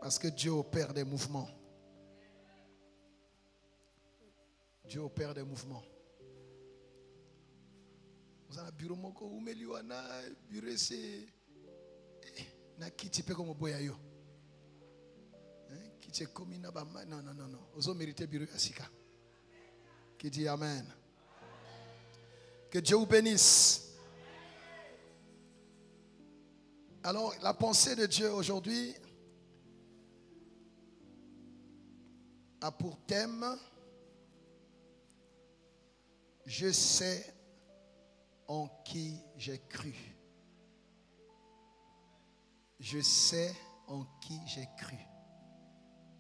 Parce que Dieu opère des mouvements. Dieu opère des mouvements. Vous avez un bureau moko ou meliwana bureau c'est na kiti pe comme boyayo. Kiti comme na ba non. Vous méritez bureau asika. Qui dit amen. Que Dieu vous bénisse. Alors la pensée de Dieu aujourd'hui a pour thème: je sais en qui j'ai cru. Je sais en qui j'ai cru.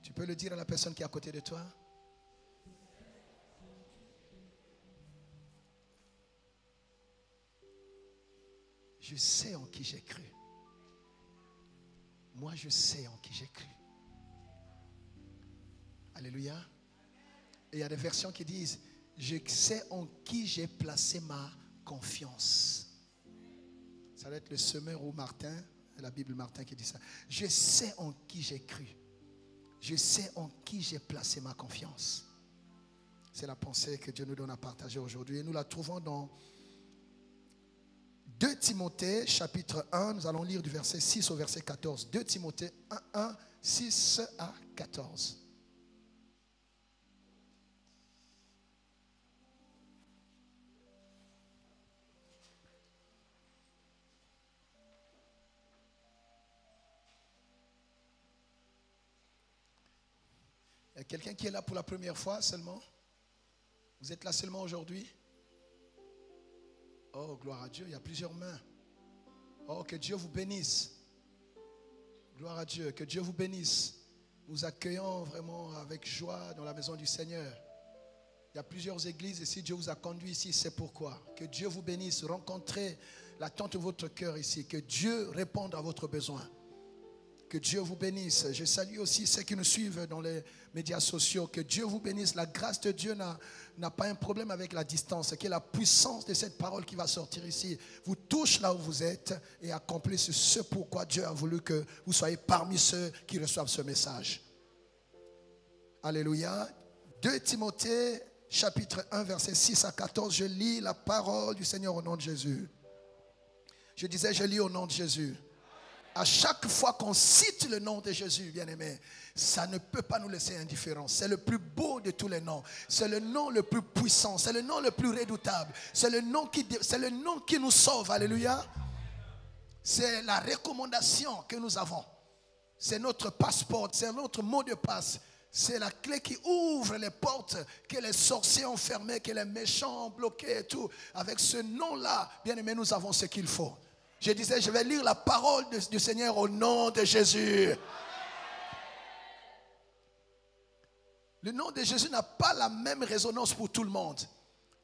Tu peux le dire à la personne qui est à côté de toi? Je sais en qui j'ai cru. Moi, je sais en qui j'ai cru. Alléluia. Et il y a des versions qui disent: je sais en qui j'ai placé ma confiance. Ça va être le semeur ou Martin, la Bible Martin qui dit ça. Je sais en qui j'ai cru. Je sais en qui j'ai placé ma confiance. C'est la pensée que Dieu nous donne à partager aujourd'hui. Et nous la trouvons dans 2 Timothée chapitre 1. Nous allons lire du verset 6 au verset 14. 2 Timothée 1, 6 à 14. Il y a quelqu'un qui est là pour la première fois seulement? Vous êtes là seulement aujourd'hui? Oh, gloire à Dieu, il y a plusieurs mains. Oh, que Dieu vous bénisse. Gloire à Dieu, que Dieu vous bénisse. Nous accueillons vraiment avec joie dans la maison du Seigneur. Il y a plusieurs églises et si Dieu vous a conduit ici, c'est pourquoi. Que Dieu vous bénisse. Rencontrez l'attente de votre cœur ici. Que Dieu réponde à votre besoin. Que Dieu vous bénisse. Je salue aussi ceux qui nous suivent dans les médias sociaux. Que Dieu vous bénisse. La grâce de Dieu n'a pas un problème avec la distance. Que la puissance de cette parole qui va sortir ici vous touche là où vous êtes et accomplisse ce pourquoi Dieu a voulu que vous soyez parmi ceux qui reçoivent ce message. Alléluia. 2 Timothée chapitre 1 verset 6 à 14. Je lis la parole du Seigneur au nom de Jésus. Je disais, je lis au nom de Jésus. À chaque fois qu'on cite le nom de Jésus, bien-aimé, ça ne peut pas nous laisser indifférents. C'est le plus beau de tous les noms. C'est le nom le plus puissant. C'est le nom le plus redoutable. C'est le nom qui nous sauve. Alléluia. C'est la recommandation que nous avons. C'est notre passeport. C'est notre mot de passe. C'est la clé qui ouvre les portes que les sorciers ont fermées, que les méchants ont bloquées et tout. Avec ce nom-là, bien-aimé, nous avons ce qu'il faut. Je disais, je vais lire la parole du Seigneur au nom de Jésus. Le nom de Jésus n'a pas la même résonance pour tout le monde.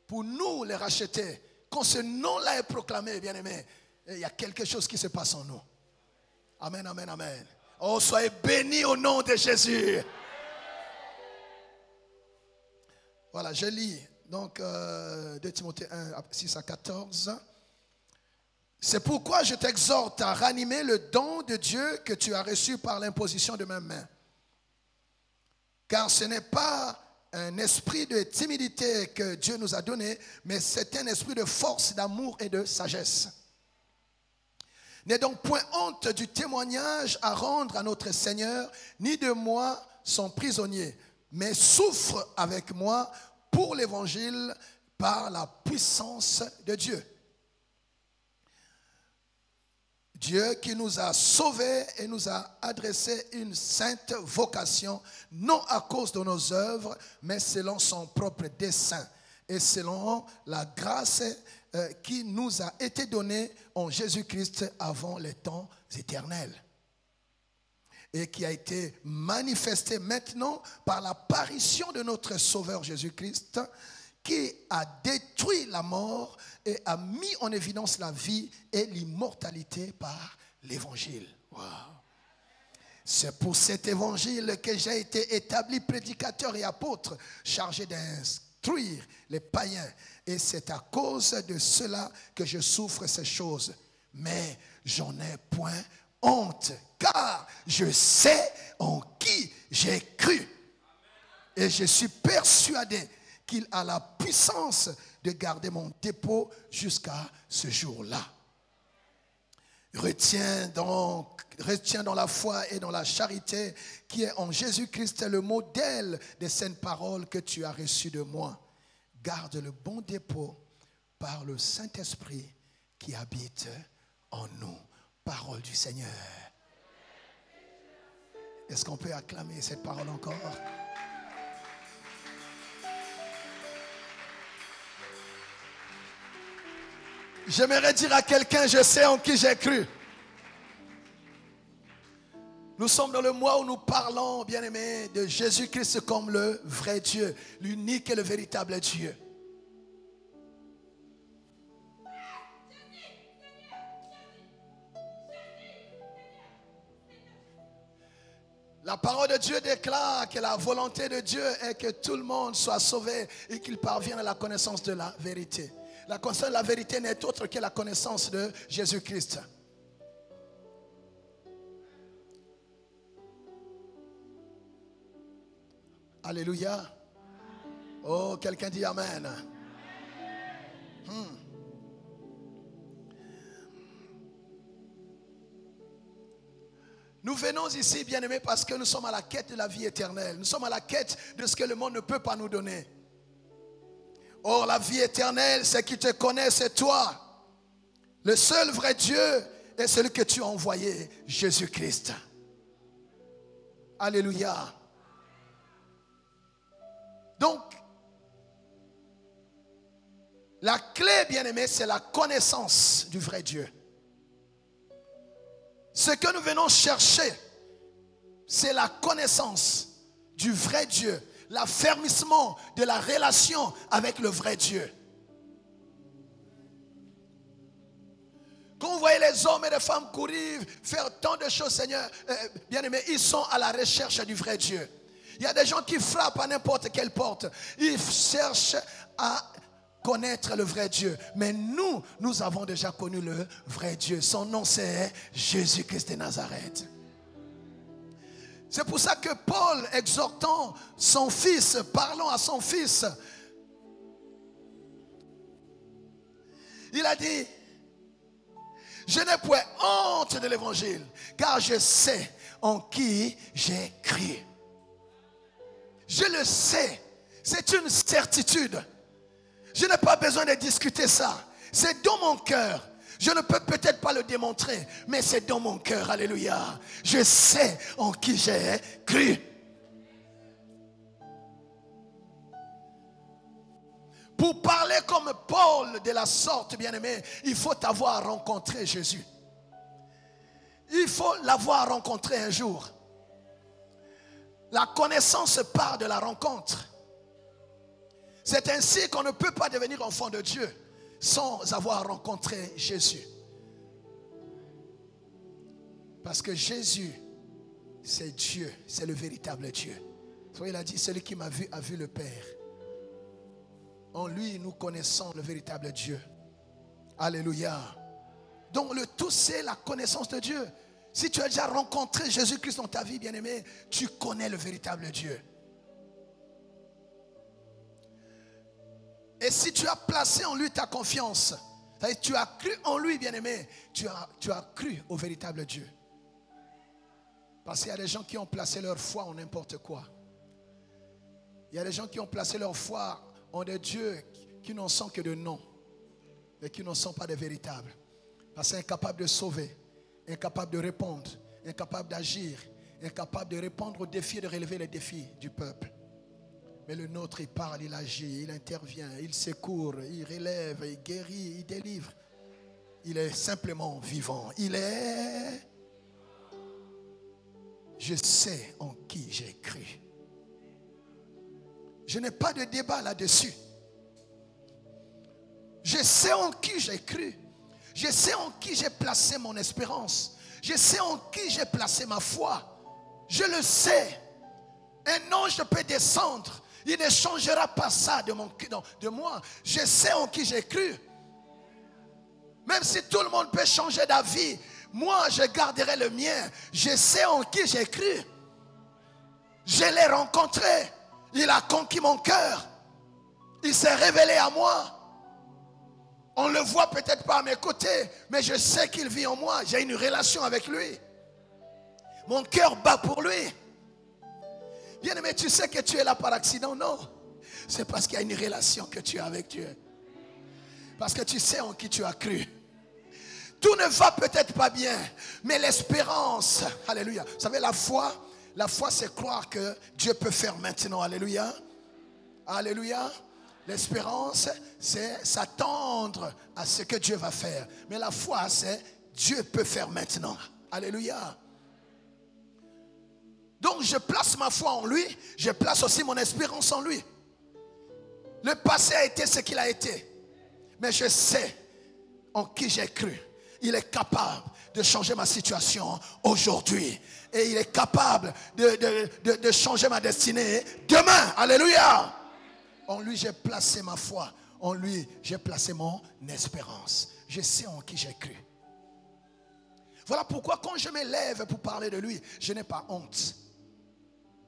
Pour nous, les rachetés, quand ce nom-là est proclamé, bien-aimé, il y a quelque chose qui se passe en nous. Amen, amen, amen. Oh, soyez bénis au nom de Jésus. Voilà, je lis donc 2 Timothée 1, 6 à 14. C'est pourquoi je t'exhorte à ranimer le don de Dieu que tu as reçu par l'imposition de mes mains. Car ce n'est pas un esprit de timidité que Dieu nous a donné, mais c'est un esprit de force, d'amour et de sagesse. N'aie donc point honte du témoignage à rendre à notre Seigneur, ni de moi son prisonnier, mais souffre avec moi pour l'évangile par la puissance de Dieu. Dieu qui nous a sauvés et nous a adressé une sainte vocation, non à cause de nos œuvres, mais selon son propre dessein et selon la grâce qui nous a été donnée en Jésus-Christ avant les temps éternels. Et qui a été manifestée maintenant par l'apparition de notre Sauveur Jésus-Christ, qui a détruit la mort et a mis en évidence la vie et l'immortalité par l'évangile. Wow. C'est pour cet évangile que j'ai été établi prédicateur et apôtre, chargé d'instruire les païens. Et c'est à cause de cela que je souffre ces choses. Mais j'en ai point honte, car je sais en qui j'ai cru. Et je suis persuadé qu'il a la puissance de garder mon dépôt jusqu'à ce jour-là. Retiens dans la foi et dans la charité qui est en Jésus-Christ le modèle des saintes paroles que tu as reçues de moi. Garde le bon dépôt par le Saint-Esprit qui habite en nous. Parole du Seigneur. Est-ce qu'on peut acclamer cette parole encore? J'aimerais dire à quelqu'un, je sais en qui j'ai cru. Nous sommes dans le mois où nous parlons, bien-aimés, de Jésus-Christ comme le vrai Dieu, l'unique et le véritable Dieu. La parole de Dieu déclare que la volonté de Dieu est que tout le monde soit sauvé et qu'il parvienne à la connaissance de la vérité. La connaissance de la vérité n'est autre que la connaissance de Jésus-Christ. Alléluia. Oh, quelqu'un dit Amen. Nous venons ici, bien-aimés, parce que nous sommes à la quête de la vie éternelle. Nous sommes à la quête de ce que le monde ne peut pas nous donner. Or, la vie éternelle, c'est qui te connaît, c'est toi. Le seul vrai Dieu est celui que tu as envoyé, Jésus-Christ. Alléluia. Donc, la clé, bien-aimé, c'est la connaissance du vrai Dieu. Ce que nous venons chercher, c'est la connaissance du vrai Dieu, l'affermissement de la relation avec le vrai Dieu. Quand vous voyez les hommes et les femmes courir, faire tant de choses, Seigneur, bien-aimés, ils sont à la recherche du vrai Dieu. Il y a des gens qui frappent à n'importe quelle porte. Ils cherchent à connaître le vrai Dieu. Mais nous avons déjà connu le vrai Dieu. Son nom, c'est Jésus-Christ de Nazareth. C'est pour ça que Paul, exhortant son fils, parlant à son fils, il a dit: je n'ai point honte de l'évangile, car je sais en qui j'ai cru. Je le sais, c'est une certitude. Je n'ai pas besoin de discuter ça. C'est dans mon cœur. Je ne peux peut-être pas le démontrer, mais c'est dans mon cœur. Alléluia. Je sais en qui j'ai cru. Pour parler comme Paul de la sorte, bien-aimé, il faut avoir rencontré Jésus. Il faut l'avoir rencontré un jour. La connaissance part de la rencontre. C'est ainsi qu'on ne peut pas devenir enfant de Dieu sans avoir rencontré Jésus. Parce que Jésus, c'est Dieu, c'est le véritable Dieu. Il a dit, celui qui m'a vu a vu le Père. En lui, nous connaissons le véritable Dieu. Alléluia. Donc le tout, c'est la connaissance de Dieu. Si tu as déjà rencontré Jésus-Christ dans ta vie, bien-aimé, tu connais le véritable Dieu. Et si tu as placé en lui ta confiance, c'est-à-dire tu as cru en lui, bien-aimé, tu as cru au véritable Dieu. Parce qu'il y a des gens qui ont placé leur foi en n'importe quoi. Il y a des gens qui ont placé leur foi en des dieux qui n'en sont que de noms, mais qui n'en sont pas des véritables. Parce qu'ils sont incapables de sauver, incapables de répondre, incapables d'agir, incapables de répondre aux défis et de relever les défis du peuple. Mais le nôtre, il parle, il agit, il intervient, il secourt, il relève, il guérit, il délivre. Il est simplement vivant. Il est... Je sais en qui j'ai cru. Je n'ai pas de débat là-dessus. Je sais en qui j'ai cru. Je sais en qui j'ai placé mon espérance. Je sais en qui j'ai placé ma foi. Je le sais. Un ange peut descendre. Il ne changera pas ça de moi. Je sais en qui j'ai cru. Même si tout le monde peut changer d'avis, Moi, je garderai le mien. Je sais en qui j'ai cru. Je l'ai rencontré. Il a conquis mon cœur. Il s'est révélé à moi. On ne le voit peut-être pas à mes côtés, mais je sais qu'il vit en moi. J'ai une relation avec lui. Mon cœur bat pour lui. Bien-aimé, tu sais que tu es là par accident? Non. C'est parce qu'il y a une relation que tu as avec Dieu. Parce que tu sais en qui tu as cru. Tout ne va peut-être pas bien, mais l'espérance, alléluia. Vous savez, la foi c'est croire que Dieu peut faire maintenant, alléluia. Alléluia. L'espérance, c'est s'attendre à ce que Dieu va faire. Mais la foi, c'est Dieu peut faire maintenant. Alléluia. Donc je place ma foi en lui, je place aussi mon espérance en lui. Le passé a été ce qu'il a été. Mais je sais en qui j'ai cru. Il est capable de changer ma situation aujourd'hui. Et il est capable de changer ma destinée demain. Alléluia. En lui, j'ai placé ma foi. En lui, j'ai placé mon espérance. Je sais en qui j'ai cru. Voilà pourquoi quand je me lève pour parler de lui, je n'ai pas honte.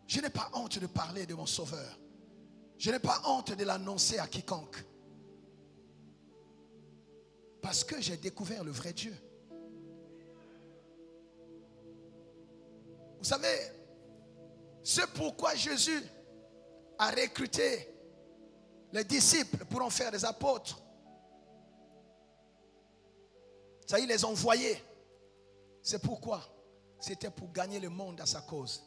Je n'ai pas honte de parler de mon Sauveur. Je n'ai pas honte de l'annoncer à quiconque. Parce que j'ai découvert le vrai Dieu. Vous savez, c'est pourquoi Jésus a recruté les disciples pour en faire des apôtres. Ça, il les a envoyés. C'est pourquoi? C'était pour gagner le monde à sa cause.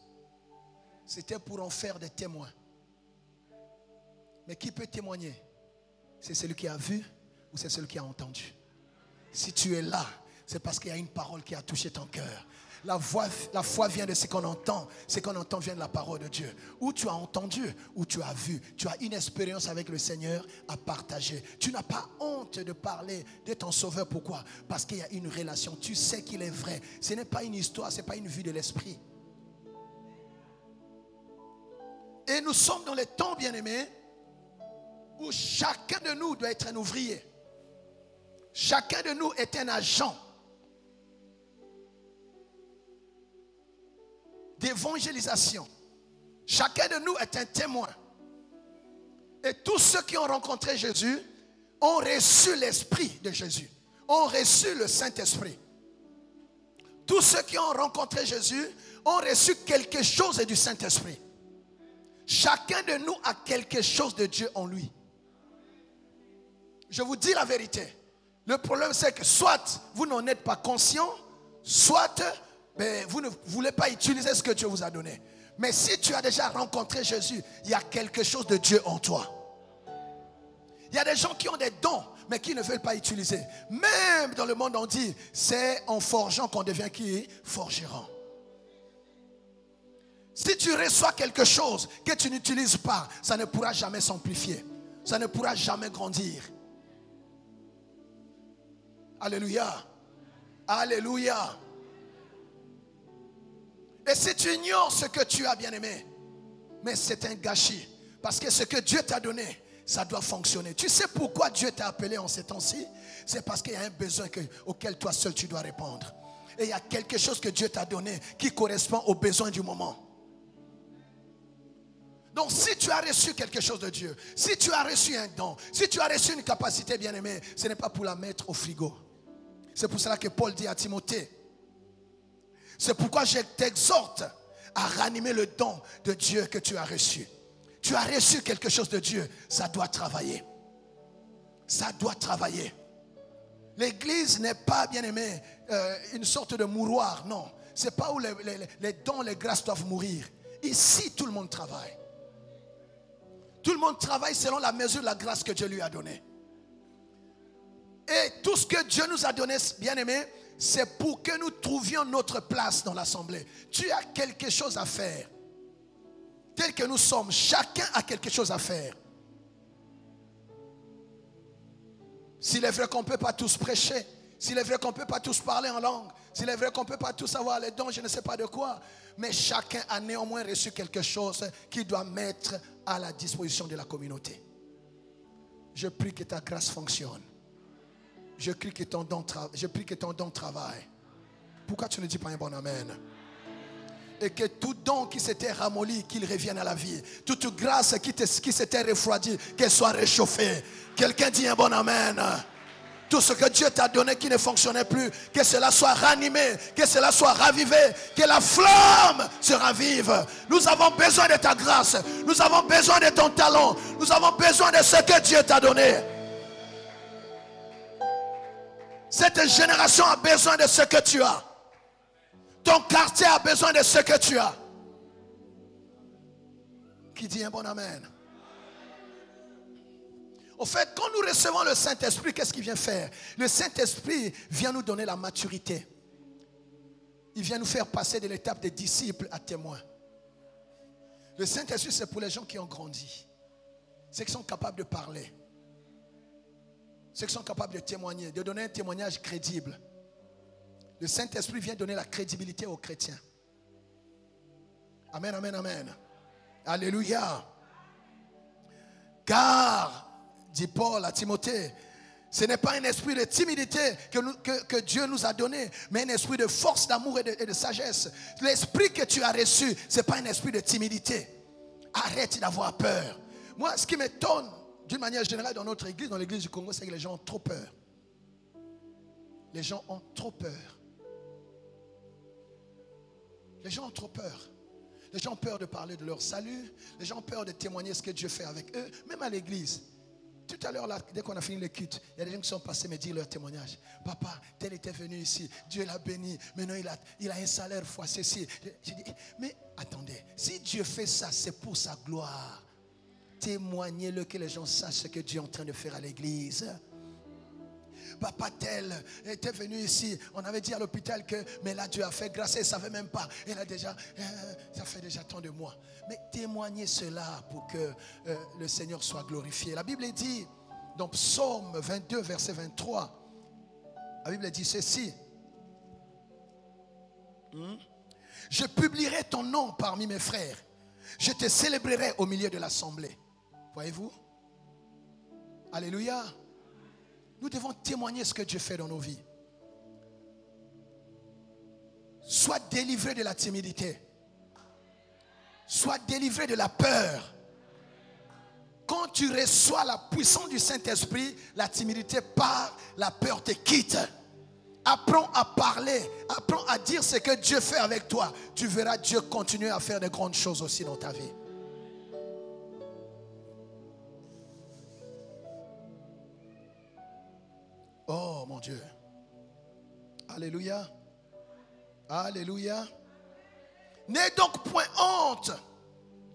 C'était pour en faire des témoins. Mais qui peut témoigner? C'est celui qui a vu ou c'est celui qui a entendu? Si tu es là, c'est parce qu'il y a une parole qui a touché ton cœur. La foi vient de ce qu'on entend. Ce qu'on entend vient de la parole de Dieu. Ou tu as entendu, ou tu as vu. Tu as une expérience avec le Seigneur à partager. Tu n'as pas honte de parler de ton Sauveur. Pourquoi? Parce qu'il y a une relation. Tu sais qu'il est vrai. Ce n'est pas une histoire, ce n'est pas une vue de l'esprit. Et nous sommes dans les temps, bien-aimés, où chacun de nous doit être un ouvrier. Chacun de nous est un agent d'évangélisation. Chacun de nous est un témoin. Et tous ceux qui ont rencontré Jésus ont reçu l'Esprit de Jésus, ont reçu le Saint-Esprit. Tous ceux qui ont rencontré Jésus ont reçu quelque chose du Saint-Esprit. Chacun de nous a quelque chose de Dieu en lui. Je vous dis la vérité. Le problème, c'est que soit vous n'en êtes pas conscient, soit vous ne voulez pas utiliser ce que Dieu vous a donné. Mais si tu as déjà rencontré Jésus, il y a quelque chose de Dieu en toi. Il y a des gens qui ont des dons, mais qui ne veulent pas utiliser. Même dans le monde, on dit, c'est en forgeant qu'on devient qui? Forgeron. Si tu reçois quelque chose que tu n'utilises pas, ça ne pourra jamais s'amplifier. Ça ne pourra jamais grandir. Alléluia. Alléluia. Et si tu ignores ce que tu as, bien-aimé, mais c'est un gâchis. Parce que ce que Dieu t'a donné, ça doit fonctionner. Tu sais pourquoi Dieu t'a appelé en ces temps-ci? C'est parce qu'il y a un besoin auquel toi seul tu dois répondre. Et il y a quelque chose que Dieu t'a donné qui correspond aux besoins du moment. Donc si tu as reçu quelque chose de Dieu, si tu as reçu un don, si tu as reçu une capacité, bien-aimée, ce n'est pas pour la mettre au frigo. C'est pour cela que Paul dit à Timothée, c'est pourquoi je t'exhorte à ranimer le don de Dieu que tu as reçu. Tu as reçu quelque chose de Dieu, ça doit travailler. Ça doit travailler. L'église n'est pas, bien-aimé, une sorte de mouroir, non. Ce n'est pas où les dons, les grâces doivent mourir. Ici, tout le monde travaille. Tout le monde travaille selon la mesure de la grâce que Dieu lui a donnée. Et tout ce que Dieu nous a donné, bien-aimé, c'est pour que nous trouvions notre place dans l'assemblée. Tu as quelque chose à faire. Tel que nous sommes, chacun a quelque chose à faire. S'il est vrai qu'on ne peut pas tous prêcher, s'il est vrai qu'on ne peut pas tous parler en langue, s'il est vrai qu'on ne peut pas tous avoir les dons, je ne sais pas de quoi, mais chacun a néanmoins reçu quelque chose qu'il doit mettre à la disposition de la communauté. Je prie que ta grâce fonctionne. Je prie que ton don travaille. Pourquoi tu ne dis pas un bon amen? Et que tout don qui s'était ramolli, qu'il revienne à la vie. Toute grâce qui s'était refroidie, qu'elle soit réchauffée. Quelqu'un dit un bon amen. Tout ce que Dieu t'a donné qui ne fonctionnait plus, que cela soit ranimé, que cela soit ravivé, que la flamme se ravive. Nous avons besoin de ta grâce. Nous avons besoin de ton talent. Nous avons besoin de ce que Dieu t'a donné. Cette génération a besoin de ce que tu as. Ton quartier a besoin de ce que tu as. Qui dit un bon amen? Au fait, quand nous recevons le Saint-Esprit, qu'est-ce qu'il vient faire? Le Saint-Esprit vient nous donner la maturité. Il vient nous faire passer de l'étape de disciples à témoins. Le Saint-Esprit, c'est pour les gens qui ont grandi. Ceux qui sont capables de parler. Ceux qui sont capables de témoigner, de donner un témoignage crédible. Le Saint-Esprit vient donner la crédibilité aux chrétiens. Amen, amen, amen. Alléluia. Car, dit Paul à Timothée, ce n'est pas un esprit de timidité que Dieu nous a donné, mais un esprit de force, d'amour et de sagesse. L'esprit que tu as reçu, ce n'est pas un esprit de timidité. Arrête d'avoir peur. Moi, ce qui m'étonne, d'une manière générale, dans notre église, dans l'église du Congo, c'est que les gens ont trop peur. Les gens ont trop peur. Les gens ont trop peur. Les gens ont peur de parler de leur salut. Les gens ont peur de témoigner ce que Dieu fait avec eux. Même à l'église. Tout à l'heure, dès qu'on a fini le culte, il y a des gens qui sont passés me dire leur témoignage. Papa, tel était venu ici. Dieu l'a béni. Maintenant, il a un salaire fois ceci. J'ai dit, mais attendez. Si Dieu fait ça, c'est pour sa gloire. Témoignez-le, que les gens sachent ce que Dieu est en train de faire à l'église. Papa tel était venu ici. On avait dit à l'hôpital que, mais là Dieu a fait grâce, elle ne savait même pas. Elle a déjà, ça fait déjà tant de mois. Mais témoignez cela pour que le Seigneur soit glorifié. La Bible dit, dans Psaume 22, verset 23, la Bible dit ceci. Je publierai ton nom parmi mes frères. Je te célébrerai au milieu de l'assemblée. Voyez-vous? Alléluia. Nous devons témoigner ce que Dieu fait dans nos vies. Sois délivré de la timidité. Sois délivré de la peur. Quand tu reçois la puissance du Saint-Esprit, la timidité part, la peur te quitte. Apprends à parler, apprends à dire ce que Dieu fait avec toi. Tu verras Dieu continuer à faire de grandes choses aussi dans ta vie. Oh mon Dieu. Alléluia. Alléluia. N'aie donc point honte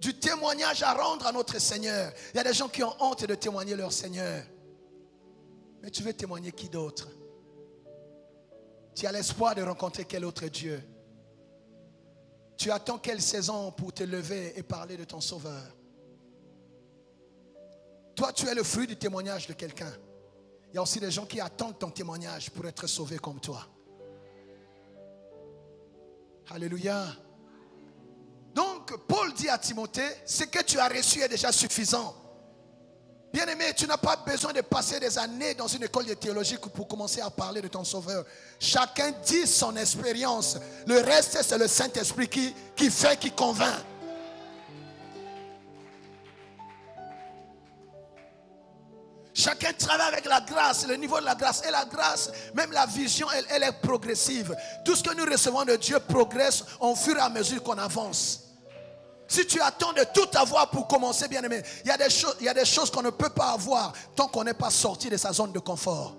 du témoignage à rendre à notre Seigneur. Il y a des gens qui ont honte de témoigner leur Seigneur. Mais tu veux témoigner qui d'autre? Tu as l'espoir de rencontrer quel autre Dieu? Tu attends quelle saison pour te lever et parler de ton Sauveur? Toi, tu es le fruit du témoignage de quelqu'un. Il y a aussi des gens qui attendent ton témoignage pour être sauvés comme toi. Alléluia. Donc, Paul dit à Timothée, ce que tu as reçu est déjà suffisant. Bien-aimé, tu n'as pas besoin de passer des années dans une école de théologie pour commencer à parler de ton Sauveur. Chacun dit son expérience. Le reste, c'est le Saint-Esprit qui fait, qui convainc. Chacun travaille avec la grâce, le niveau de la grâce. Et la grâce, même la vision, elle est progressive. Tout ce que nous recevons de Dieu progresse au fur et à mesure qu'on avance. Si tu attends de tout avoir pour commencer, bien aimé, il y a des choses qu'on ne peut pas avoir tant qu'on n'est pas sorti de sa zone de confort.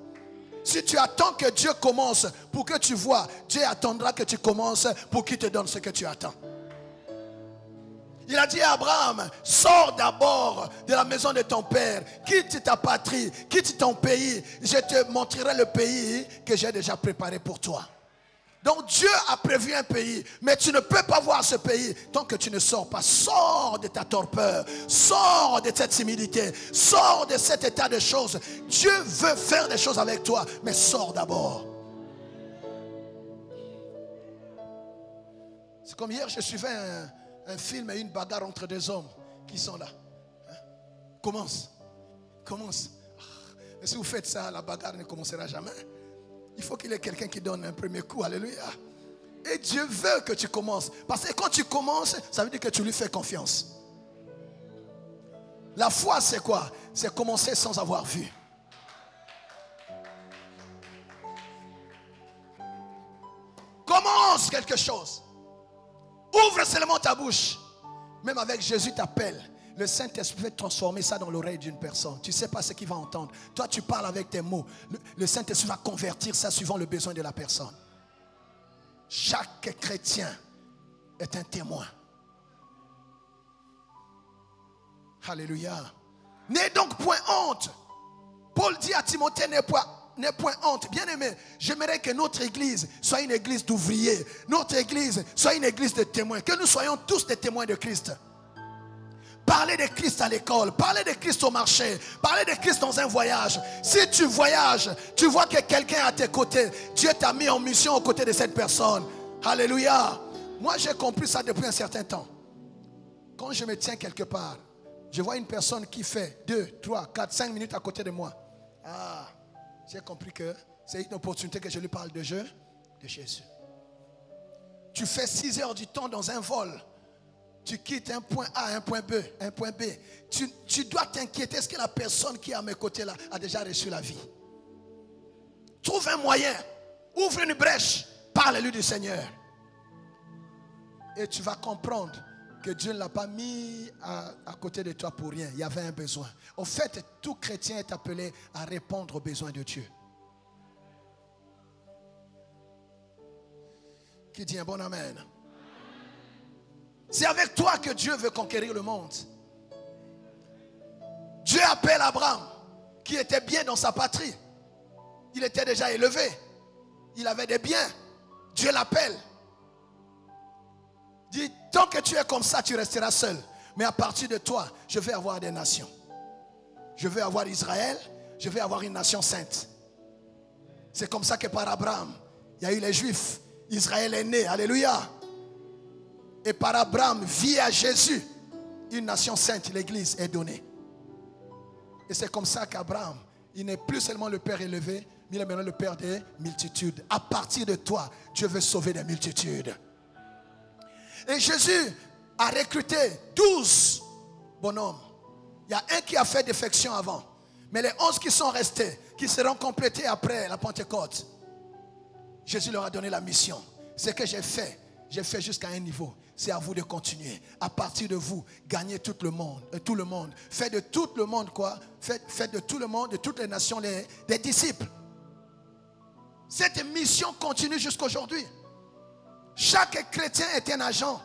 Si tu attends que Dieu commence pour que tu vois, Dieu attendra que tu commences pour qu'il te donne ce que tu attends. Il a dit à Abraham, sors d'abord de la maison de ton père, quitte ta patrie, quitte ton pays, je te montrerai le pays que j'ai déjà préparé pour toi. Donc Dieu a prévu un pays, mais tu ne peux pas voir ce pays tant que tu ne sors pas. Sors de ta torpeur, sors de cette timidité, sors de cet état de choses. Dieu veut faire des choses avec toi, mais sors d'abord. C'est comme hier, je suivais un film et une bagarre entre deux hommes qui sont là. Commence. Mais si vous faites ça, la bagarre ne commencera jamais. Il faut qu'il y ait quelqu'un qui donne un premier coup. Alléluia. Et Dieu veut que tu commences. Parce que quand tu commences, ça veut dire que tu lui fais confiance. La foi, c'est quoi? C'est commencer sans avoir vu. Commence quelque chose. Ouvre seulement ta bouche. Même avec Jésus t'appelle. Le Saint-Esprit va transformer ça dans l'oreille d'une personne. Tu ne sais pas ce qu'il va entendre. Toi, tu parles avec tes mots. Le Saint-Esprit va convertir ça suivant le besoin de la personne. Chaque chrétien est un témoin. Alléluia. N'aie donc point honte. Paul dit à Timothée, n'aie point honte. Bien aimé, j'aimerais que notre église soit une église d'ouvriers. Notre église soit une église de témoins. Que nous soyons tous des témoins de Christ. Parlez de Christ à l'école, parlez de Christ au marché, parlez de Christ dans un voyage. Si tu voyages, tu vois que quelqu'un est à tes côtés. Dieu t'a mis en mission aux côtés de cette personne. Alléluia. Moi, j'ai compris ça depuis un certain temps. Quand je me tiens quelque part, je vois une personne qui fait 2, 3, 4, 5 minutes à côté de moi. Ah, j'ai compris que c'est une opportunité que je lui parle de Jésus. Tu fais 6 heures du temps dans un vol. Tu quittes un point A, un point B. Tu dois t'inquiéter. Est-ce que la personne qui est à mes côtés là a déjà reçu la vie? Trouve un moyen. Ouvre une brèche. Parle-lui du Seigneur. Et tu vas comprendre que Dieu ne l'a pas mis à côté de toi pour rien. Il y avait un besoin. Au fait, tout chrétien est appelé à répondre aux besoins de Dieu. Qui dit un bon amen? C'est avec toi que Dieu veut conquérir le monde. Dieu appelle Abraham, qui était bien dans sa patrie. Il était déjà élevé. Il avait des biens. Dieu l'appelle. Dit, tant que tu es comme ça, tu resteras seul. Mais à partir de toi, je vais avoir des nations. Je vais avoir Israël. Je vais avoir une nation sainte. C'est comme ça que par Abraham, il y a eu les Juifs. Israël est né. Alléluia. Et par Abraham, via Jésus, une nation sainte, l'église est donnée. Et c'est comme ça qu'Abraham, il n'est plus seulement le père élevé, mais il est maintenant le père des multitudes. À partir de toi, Dieu veut sauver des multitudes. Et Jésus a recruté 12 bonhommes. Il y a un qui a fait défection avant. Mais les 11 qui sont restés, qui seront complétés après la Pentecôte, Jésus leur a donné la mission. Ce que j'ai fait jusqu'à un niveau. C'est à vous de continuer. À partir de vous, gagnez tout le monde. Faites de tout le monde quoi? Faites de tout le monde, de toutes les nations, des disciples. Cette mission continue jusqu'aujourd'hui. Chaque chrétien est un agent.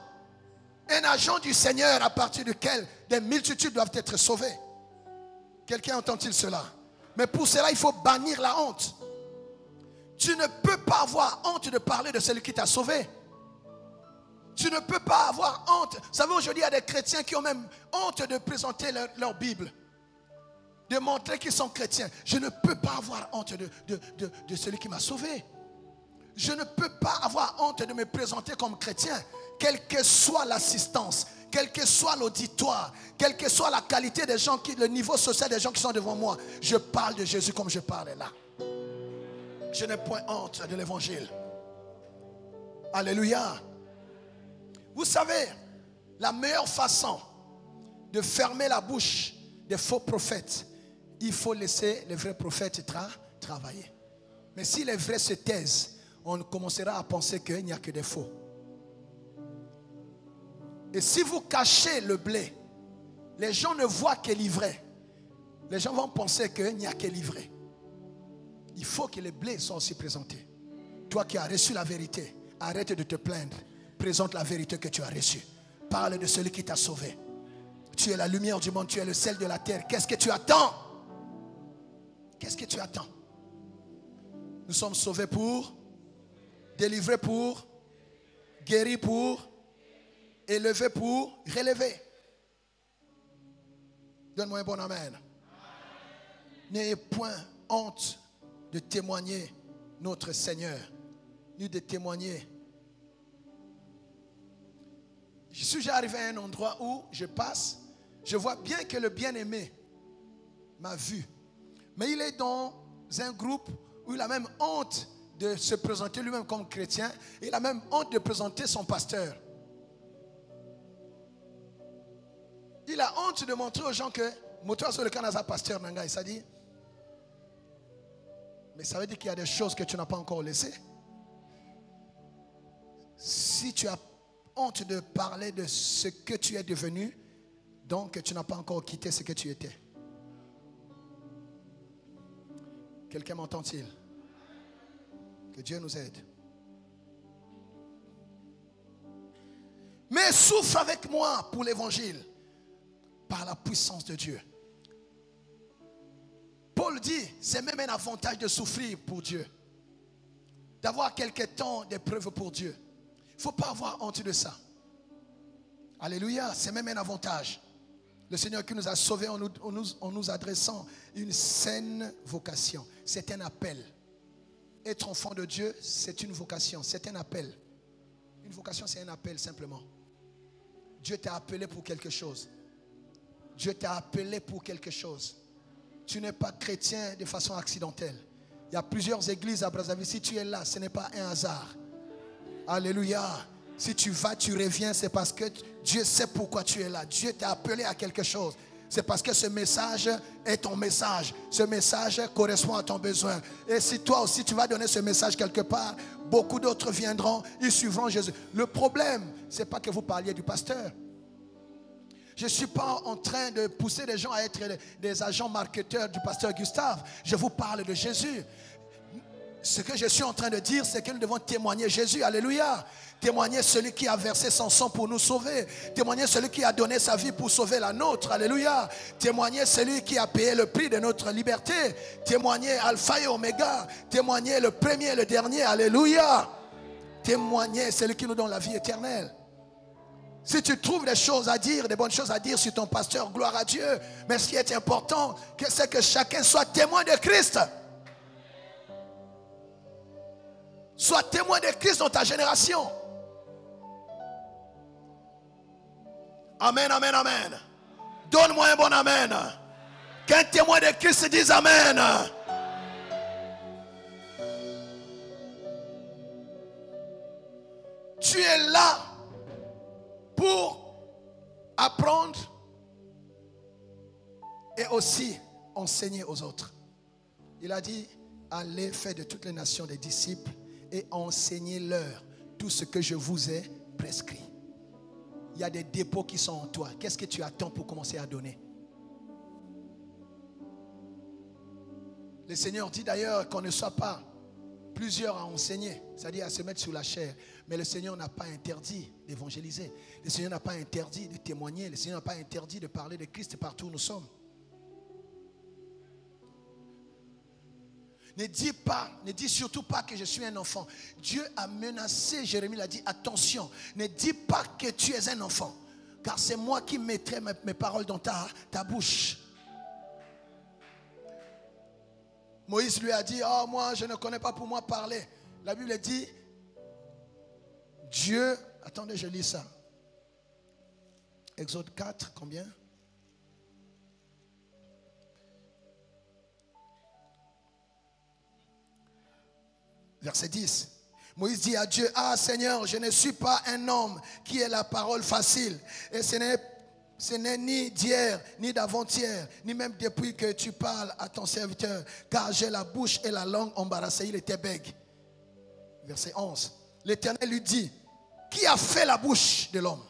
Un agent du Seigneur à partir duquel des multitudes doivent être sauvées. Quelqu'un entend-il cela? Mais pour cela, il faut bannir la honte. Tu ne peux pas avoir honte de parler de celui qui t'a sauvé. Tu ne peux pas avoir honte. Vous savez, aujourd'hui, il y a des chrétiens qui ont même honte de présenter leur Bible. De montrer qu'ils sont chrétiens. Je ne peux pas avoir honte de celui qui m'a sauvé. Je ne peux pas avoir honte de me présenter comme chrétien. Quelle que soit l'assistance, quel que soit l'auditoire, quelle que soit la qualité des gens, le niveau social des gens qui sont devant moi. Je parle de Jésus comme je parle là. Je n'ai point honte de l'évangile. Alléluia. Vous savez, la meilleure façon de fermer la bouche des faux prophètes, il faut laisser les vrais prophètes travailler. Mais si les vrais se taisent, on commencera à penser qu'il n'y a que des faux. Et si vous cachez le blé, les gens ne voient que l'ivraie. Les gens vont penser qu'il n'y a que l'ivraie. Il faut que le blé soit aussi présenté. Toi qui as reçu la vérité, arrête de te plaindre. Présente la vérité que tu as reçue. Parle de celui qui t'a sauvé. Tu es la lumière du monde, tu es le sel de la terre. Qu'est-ce que tu attends? Qu'est-ce que tu attends? Nous sommes sauvés pour, délivrés pour, guéris pour, élevés pour, relever. Donne-moi un bon amen. N'ayez point honte de témoigner notre Seigneur, ni de témoigner. Je suis arrivé à un endroit où je passe, je vois bien que le bien-aimé m'a vu. Mais il est dans un groupe où il a même honte de se présenter lui-même comme chrétien. Il a même honte de présenter son pasteur. Il a honte de montrer aux gens que Moto sur le Canada pasteur Nanga, ça dit. Mais ça veut dire qu'il y a des choses que tu n'as pas encore laissées. Si tu as honte de parler de ce que tu es devenu, donc tu n'as pas encore quitté ce que tu étais. Quelqu'un m'entend-il? Que Dieu nous aide. Mais souffre avec moi pour l'évangile par la puissance de Dieu. Paul dit, c'est même un avantage de souffrir pour Dieu. D'avoir quelques temps d'épreuve pour Dieu. Il ne faut pas avoir honte de ça. Alléluia, c'est même un avantage. Le Seigneur qui nous a sauvés en nous adressant une saine vocation. C'est un appel. Être enfant de Dieu, c'est une vocation, c'est un appel. Une vocation, c'est un appel simplement. Dieu t'a appelé pour quelque chose. Dieu t'a appelé pour quelque chose. Tu n'es pas chrétien de façon accidentelle. Il y a plusieurs églises à Brazzaville. Si tu es là, ce n'est pas un hasard. Alléluia. Si tu vas, tu reviens, c'est parce que Dieu sait pourquoi tu es là. Dieu t'a appelé à quelque chose. C'est parce que ce message est ton message. Ce message correspond à ton besoin. Et si toi aussi tu vas donner ce message quelque part, beaucoup d'autres viendront, ils suivront Jésus. Le problème, ce n'est pas que vous parliez du pasteur. Je ne suis pas en train de pousser les gens à être des agents marketeurs du pasteur Gustave. Je vous parle de Jésus. Ce que je suis en train de dire, c'est que nous devons témoigner Jésus. Alléluia. Témoigner celui qui a versé son sang pour nous sauver. Témoigner celui qui a donné sa vie pour sauver la nôtre. Alléluia. Témoigner celui qui a payé le prix de notre liberté. Témoigner Alpha et Oméga. Témoigner le premier et le dernier. Alléluia. Témoigner celui qui nous donne la vie éternelle. Si tu trouves des choses à dire, des bonnes choses à dire sur ton pasteur, gloire à Dieu. Mais ce qui est important, c'est que chacun soit témoin de Christ. Sois témoin de Christ dans ta génération. Amen, amen, amen. Donne-moi un bon amen. Qu'un témoin de Christ dise amen. Tu es là pour apprendre et aussi enseigner aux autres. Il a dit, allez faire de toutes les nations des disciples et enseignez-leur tout ce que je vous ai prescrit. Il y a des dépôts qui sont en toi. Qu'est-ce que tu attends pour commencer à donner? Le Seigneur dit d'ailleurs qu'on ne soit pas plusieurs à enseigner, c'est-à-dire à se mettre sur la chair. Mais le Seigneur n'a pas interdit d'évangéliser. Le Seigneur n'a pas interdit de témoigner. Le Seigneur n'a pas interdit de parler de Christ partout où nous sommes. Ne dis surtout pas que je suis un enfant. Dieu a menacé, Jérémie l'a dit, attention, ne dis pas que tu es un enfant, car c'est moi qui mettrai mes paroles dans ta bouche. Moïse lui a dit, oh moi je ne connais pas pour moi parler. La Bible dit, Dieu, attendez je lis ça. Exode 4, combien? Verset 10. Moïse dit à Dieu, ah Seigneur, je ne suis pas un homme qui ait la parole facile. Et ce n'est ni d'hier, ni d'avant-hier, ni même depuis que tu parles à ton serviteur, car j'ai la bouche et la langue embarrassées. Il était bègue. Verset 11. L'Éternel lui dit, qui a fait la bouche de l'homme?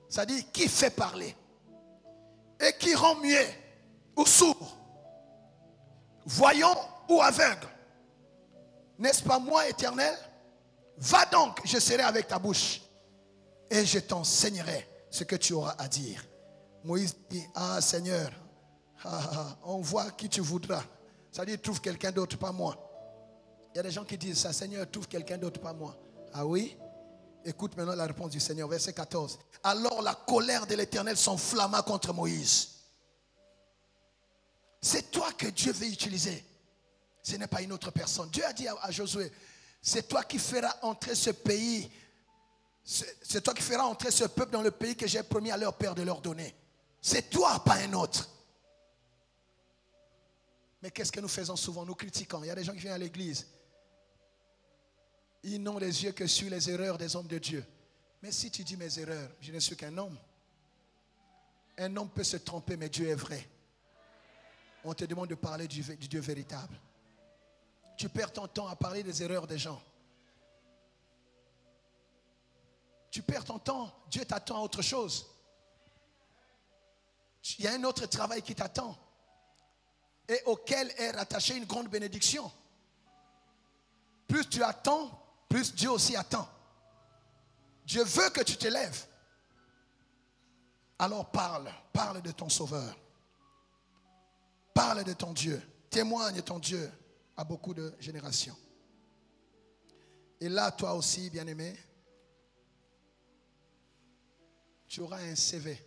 C'est-à-dire, qui fait parler? Et qui rend muet ou sourd, voyant ou aveugle? N'est-ce pas moi, Éternel? Va donc, je serai avec ta bouche et je t'enseignerai ce que tu auras à dire. Moïse dit, ah Seigneur, on voit qui tu voudras. C'est-à-dire, trouve quelqu'un d'autre, pas moi. Il y a des gens qui disent ça, Seigneur, trouve quelqu'un d'autre, pas moi. Ah oui? Écoute maintenant la réponse du Seigneur, verset 14. Alors la colère de l'Éternel s'enflamma contre Moïse. C'est toi que Dieu veut utiliser. Ce n'est pas une autre personne. Dieu a dit à Josué, c'est toi qui feras entrer ce pays, c'est toi qui feras entrer ce peuple dans le pays que j'ai promis à leur père de leur donner. C'est toi, pas un autre. Mais qu'est-ce que nous faisons souvent? Nous critiquons. Il y a des gens qui viennent à l'église. Ils n'ont les yeux que sur les erreurs des hommes de Dieu. Mais si tu dis mes erreurs, je ne suis qu'un homme. Un homme peut se tromper, mais Dieu est vrai. On te demande de parler du Dieu véritable. Tu perds ton temps à parler des erreurs des gens. Tu perds ton temps. Dieu t'attend à autre chose. Il y a un autre travail qui t'attend et auquel est rattachée une grande bénédiction. Plus tu attends, plus Dieu aussi attend. Dieu veut que tu te lèves. Alors parle de ton Sauveur. Parle de ton Dieu. Témoigne ton Dieu à beaucoup de générations. Et là, toi aussi, bien-aimé, tu auras un CV.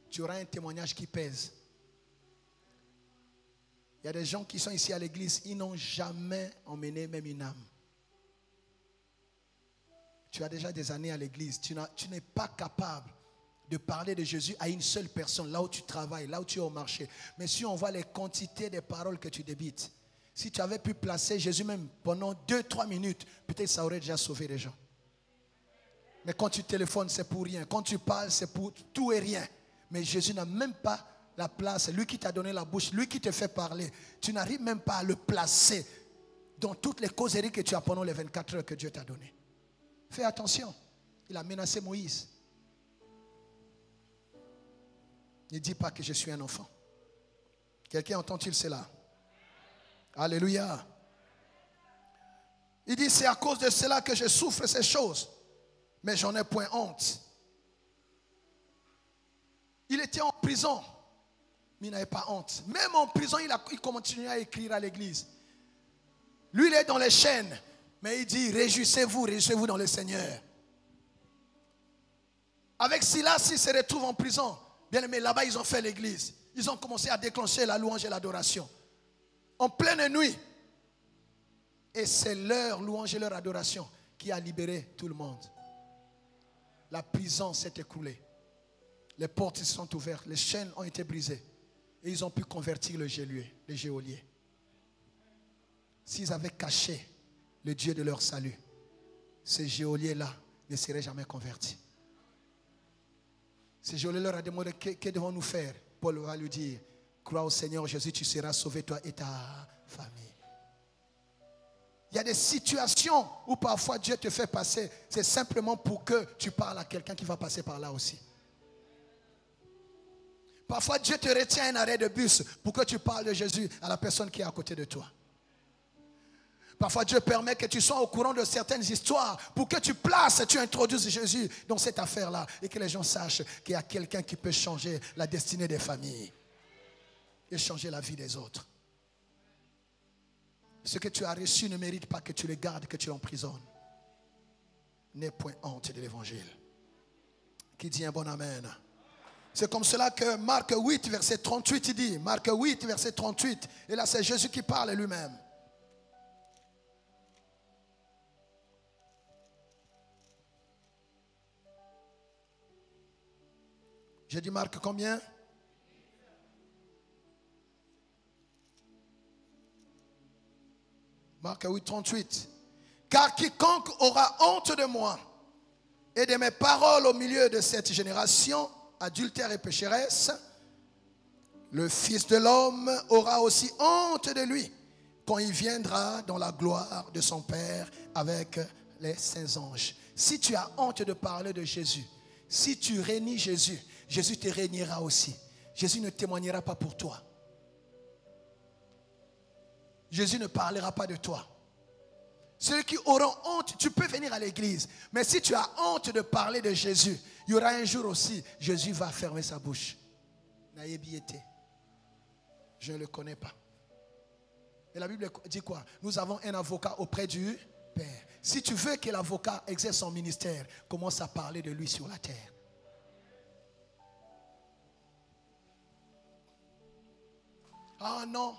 Tu auras un témoignage qui pèse. Il y a des gens qui sont ici à l'église, ils n'ont jamais emmené même une âme. Tu as déjà des années à l'église, tu n'es pas capable de parler de Jésus à une seule personne, là où tu travailles, là où tu es au marché. Mais si on voit les quantités de paroles que tu débites, si tu avais pu placer Jésus même pendant 2-3 minutes, peut-être ça aurait déjà sauvé les gens. Mais quand tu téléphones, c'est pour rien. Quand tu parles, c'est pour tout et rien. Mais Jésus n'a même pas la place. Lui qui t'a donné la bouche, lui qui te fait parler. Tu n'arrives même pas à le placer dans toutes les causeries que tu as pendant les 24 heures que Dieu t'a données. Fais attention. Il a menacé Moïse. Ne dis pas que je suis un enfant. Quelqu'un entend-il cela? Alléluia. Il dit, c'est à cause de cela que je souffre ces choses. Mais j'en ai point honte. Il était en prison, mais il n'avait pas honte. Même en prison, il continuait à écrire à l'église. Lui, il est dans les chaînes, mais il dit, réjouissez-vous dans le Seigneur. Avec Silas, il se retrouve en prison. Bien aimé, là-bas, ils ont fait l'église. Ils ont commencé à déclencher la louange et l'adoration. En pleine nuit. Et c'est leur louange et leur adoration qui a libéré tout le monde. La prison s'est écoulée. Les portes se sont ouvertes, les chaînes ont été brisées. Et ils ont pu convertir le geôlier. S'ils avaient caché le Dieu de leur salut, ces geôliers-là ne seraient jamais convertis. Ce geôlier leur a demandé, que devons-nous faire? Paul va lui dire, crois au Seigneur Jésus, tu seras sauvé toi et ta famille. Il y a des situations où parfois Dieu te fait passer, c'est simplement pour que tu parles à quelqu'un qui va passer par là aussi. Parfois, Dieu te retient un arrêt de bus pour que tu parles de Jésus à la personne qui est à côté de toi. Parfois, Dieu permet que tu sois au courant de certaines histoires pour que tu introduises Jésus dans cette affaire-là et que les gens sachent qu'il y a quelqu'un qui peut changer la destinée des familles et changer la vie des autres. Ce que tu as reçu ne mérite pas que tu le gardes, que tu l'emprisonnes. N'aie point honte de l'évangile. Qui dit un bon amen? C'est comme cela que Marc 8, verset 38, il dit. Marc 8, verset 38. Et là, c'est Jésus qui parle lui-même. J'ai dit Marc combien? Marc 8, 38. Car quiconque aura honte de moi et de mes paroles au milieu de cette génération adultère et pécheresse, le Fils de l'homme aura aussi honte de lui quand il viendra dans la gloire de son Père avec les saints anges. Si tu as honte de parler de Jésus, si tu renies Jésus, Jésus te régnera aussi. Jésus ne témoignera pas pour toi. Jésus ne parlera pas de toi. Ceux qui auront honte, tu peux venir à l'église. Mais si tu as honte de parler de Jésus, il y aura un jour aussi, Jésus va fermer sa bouche. N'ayez biété. Je ne le connais pas. Et la Bible dit quoi? Nous avons un avocat auprès du Père. Si tu veux que l'avocat exerce son ministère, commence à parler de lui sur la terre. Ah non,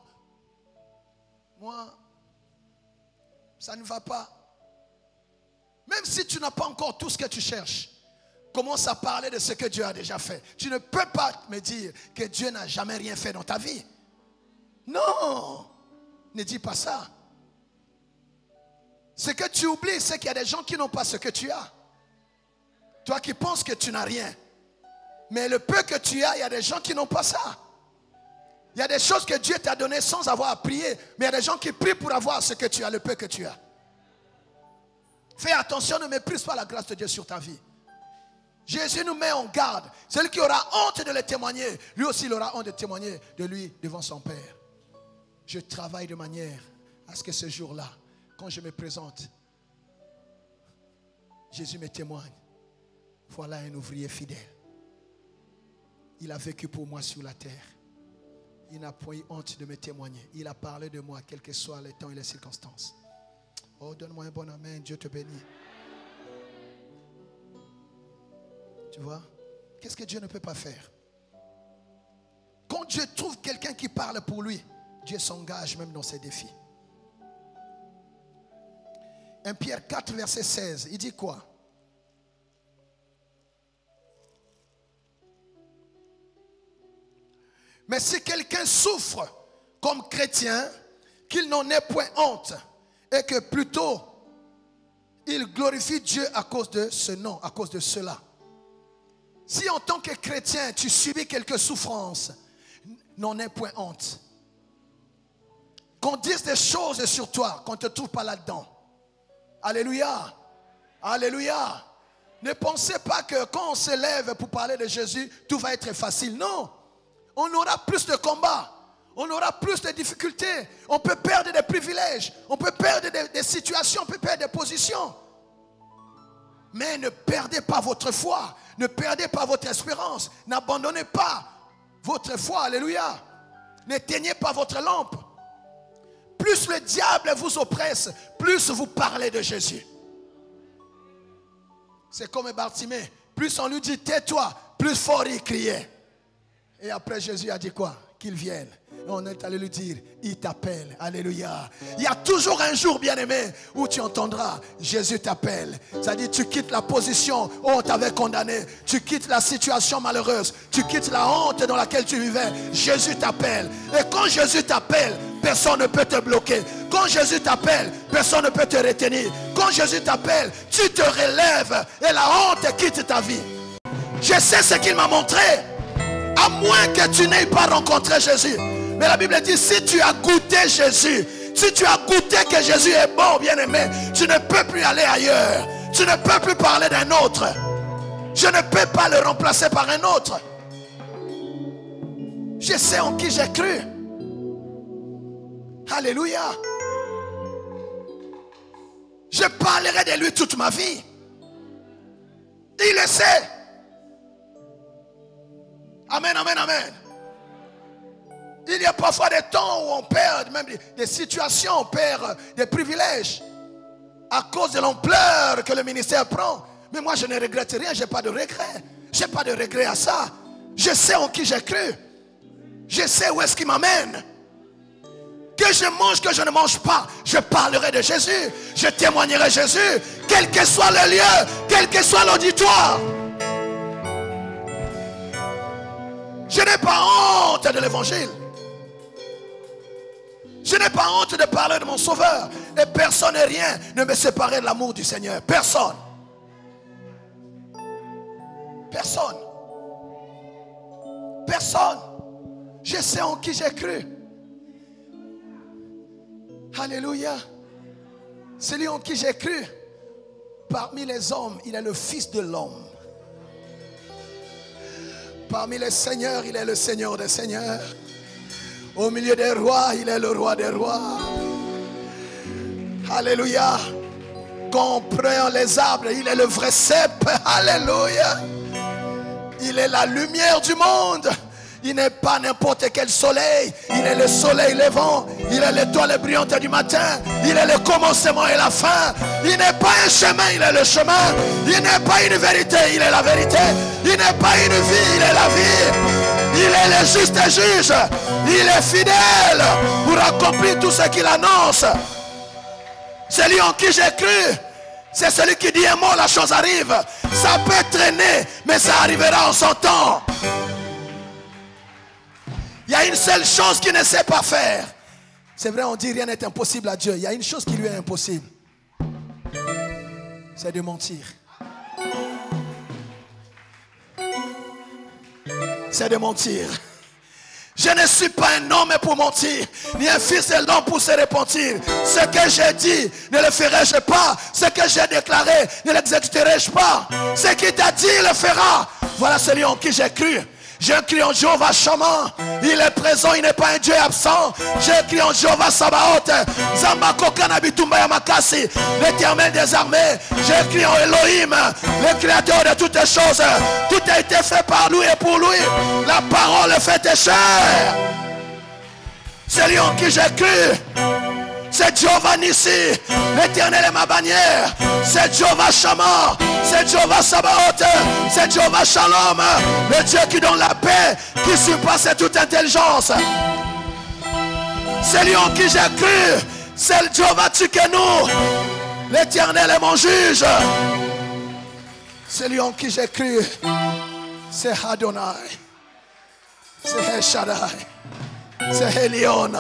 moi, ça ne va pas. Même si tu n'as pas encore tout ce que tu cherches, commence à parler de ce que Dieu a déjà fait. Tu ne peux pas me dire que Dieu n'a jamais rien fait dans ta vie. Non, ne dis pas ça. Ce que tu oublies, c'est qu'il y a des gens qui n'ont pas ce que tu as. Toi qui penses que tu n'as rien. Mais le peu que tu as, il y a des gens qui n'ont pas ça. Il y a des choses que Dieu t'a données sans avoir à prier. Mais il y a des gens qui prient pour avoir ce que tu as, le peu que tu as. Fais attention, ne méprise pas la grâce de Dieu sur ta vie. Jésus nous met en garde. Celui qui aura honte de le témoigner, lui aussi il aura honte de témoigner de lui devant son Père. Je travaille de manière à ce que ce jour-là, quand je me présente, Jésus me témoigne. Voilà un ouvrier fidèle. Il a vécu pour moi sur la terre. Il n'a point eu honte de me témoigner. Il a parlé de moi, quel que soit le temps et les circonstances. Oh, donne-moi un bon amen. Dieu te bénit. Tu vois? Qu'est-ce que Dieu ne peut pas faire? Quand Dieu trouve quelqu'un qui parle pour lui, Dieu s'engage même dans ses défis. 1 Pierre 4, verset 16, il dit quoi? Mais si quelqu'un souffre comme chrétien, qu'il n'en ait point honte, et que plutôt il glorifie Dieu à cause de ce nom, à cause de cela. Si en tant que chrétien, tu subis quelques souffrances, n'en aie point honte. Qu'on dise des choses sur toi, qu'on ne te trouve pas là-dedans. Alléluia. Alléluia. Ne pensez pas que quand on se lève pour parler de Jésus, tout va être facile. Non. On aura plus de combats. On aura plus de difficultés. On peut perdre des privilèges. On peut perdre des situations. On peut perdre des positions. Mais ne perdez pas votre foi. Ne perdez pas votre espérance. N'abandonnez pas votre foi. Alléluia. N'éteignez pas votre lampe. Plus le diable vous oppresse, plus vous parlez de Jésus. C'est comme Bartimée. Plus on lui dit tais-toi, plus fort il criait. Et après Jésus a dit quoi? Qu'il vienne. Et on est allé lui dire, il t'appelle. Alléluia. Il y a toujours un jour, bien-aimé, où tu entendras, Jésus t'appelle. C'est-à-dire, tu quittes la position où on t'avait condamné. Tu quittes la situation malheureuse. Tu quittes la honte dans laquelle tu vivais. Jésus t'appelle. Et quand Jésus t'appelle, personne ne peut te bloquer. Quand Jésus t'appelle, personne ne peut te retenir. Quand Jésus t'appelle, tu te relèves et la honte quitte ta vie. Je sais ce qu'il m'a montré. À moins que tu n'aies pas rencontré Jésus. Mais la Bible dit, si tu as goûté Jésus, si tu as goûté que Jésus est bon, bien-aimé, tu ne peux plus aller ailleurs. Tu ne peux plus parler d'un autre. Je ne peux pas le remplacer par un autre. Je sais en qui j'ai cru. Alléluia. Je parlerai de lui toute ma vie. Il le sait. Amen, amen, amen. Il y a parfois des temps où on perd même des situations, on perd des privilèges à cause de l'ampleur que le ministère prend. Mais moi je ne regrette rien, je n'ai pas de regret. Je n'ai pas de regret à ça. Je sais en qui j'ai cru. Je sais où est-ce qu'il m'amène. Que je mange, que je ne mange pas, je parlerai de Jésus. Je témoignerai Jésus, quel que soit le lieu, quel que soit l'auditoire. Je n'ai pas honte de l'évangile. Je n'ai pas honte de parler de mon Sauveur. Et personne et rien ne me séparait de l'amour du Seigneur. Personne. Personne. Personne. Je sais en qui j'ai cru. Alléluia. Celui en qui j'ai cru, parmi les hommes, il est le Fils de l'homme. Parmi les seigneurs, il est le Seigneur des seigneurs. Au milieu des rois, il est le roi des rois. Alléluia. Quand on prend les arbres, il est le vrai cep. Alléluia. Il est la lumière du monde. Il n'est pas n'importe quel soleil. Il est le soleil levant. Il est l'étoile brillante du matin. Il est le commencement et la fin. Il n'est pas un chemin, il est le chemin. Il n'est pas une vérité, il est la vérité. Il n'est pas une vie, il est la vie. Il est le juste juge. Il est fidèle pour accomplir tout ce qu'il annonce. Celui en qui j'ai cru, c'est celui qui dit un mot, la chose arrive. Ça peut traîner, mais ça arrivera en son temps. Il y a une seule chose qu'il ne sait pas faire. C'est vrai, on dit rien n'est impossible à Dieu. Il y a une chose qui lui est impossible. c'est de mentir. C'est de mentir. Je ne suis pas un homme pour mentir, ni un fils de l'homme pour se repentir. Ce que j'ai dit, ne le ferai-je pas. Ce que j'ai déclaré, ne l'exécuterai-je pas. Ce qu'il t'a dit, il le fera. Voilà celui en qui j'ai cru. J'ai cru en Jéhovah Shammah. Il est présent, il n'est pas un Dieu absent. J'ai cru en Jéhovah Sabaoth. L'Éternel des armées. J'ai cru en Elohim, le créateur de toutes choses. Tout a été fait par lui et pour lui. La parole fait chair. C'est lui en qui j'ai cru. C'est Jéhovah Nissi, l'Éternel est ma bannière. C'est Jéhovah Shammah, c'est Jéhovah Sabaoth, c'est Jéhovah Shalom, le Dieu qui donne la paix, qui surpasse toute intelligence. C'est lui en qui j'ai cru. C'est le Jéhovah Tsidkenu, l'Éternel est mon juge. C'est lui en qui j'ai cru. C'est Adonai, c'est El Shaddai, c'est Elion,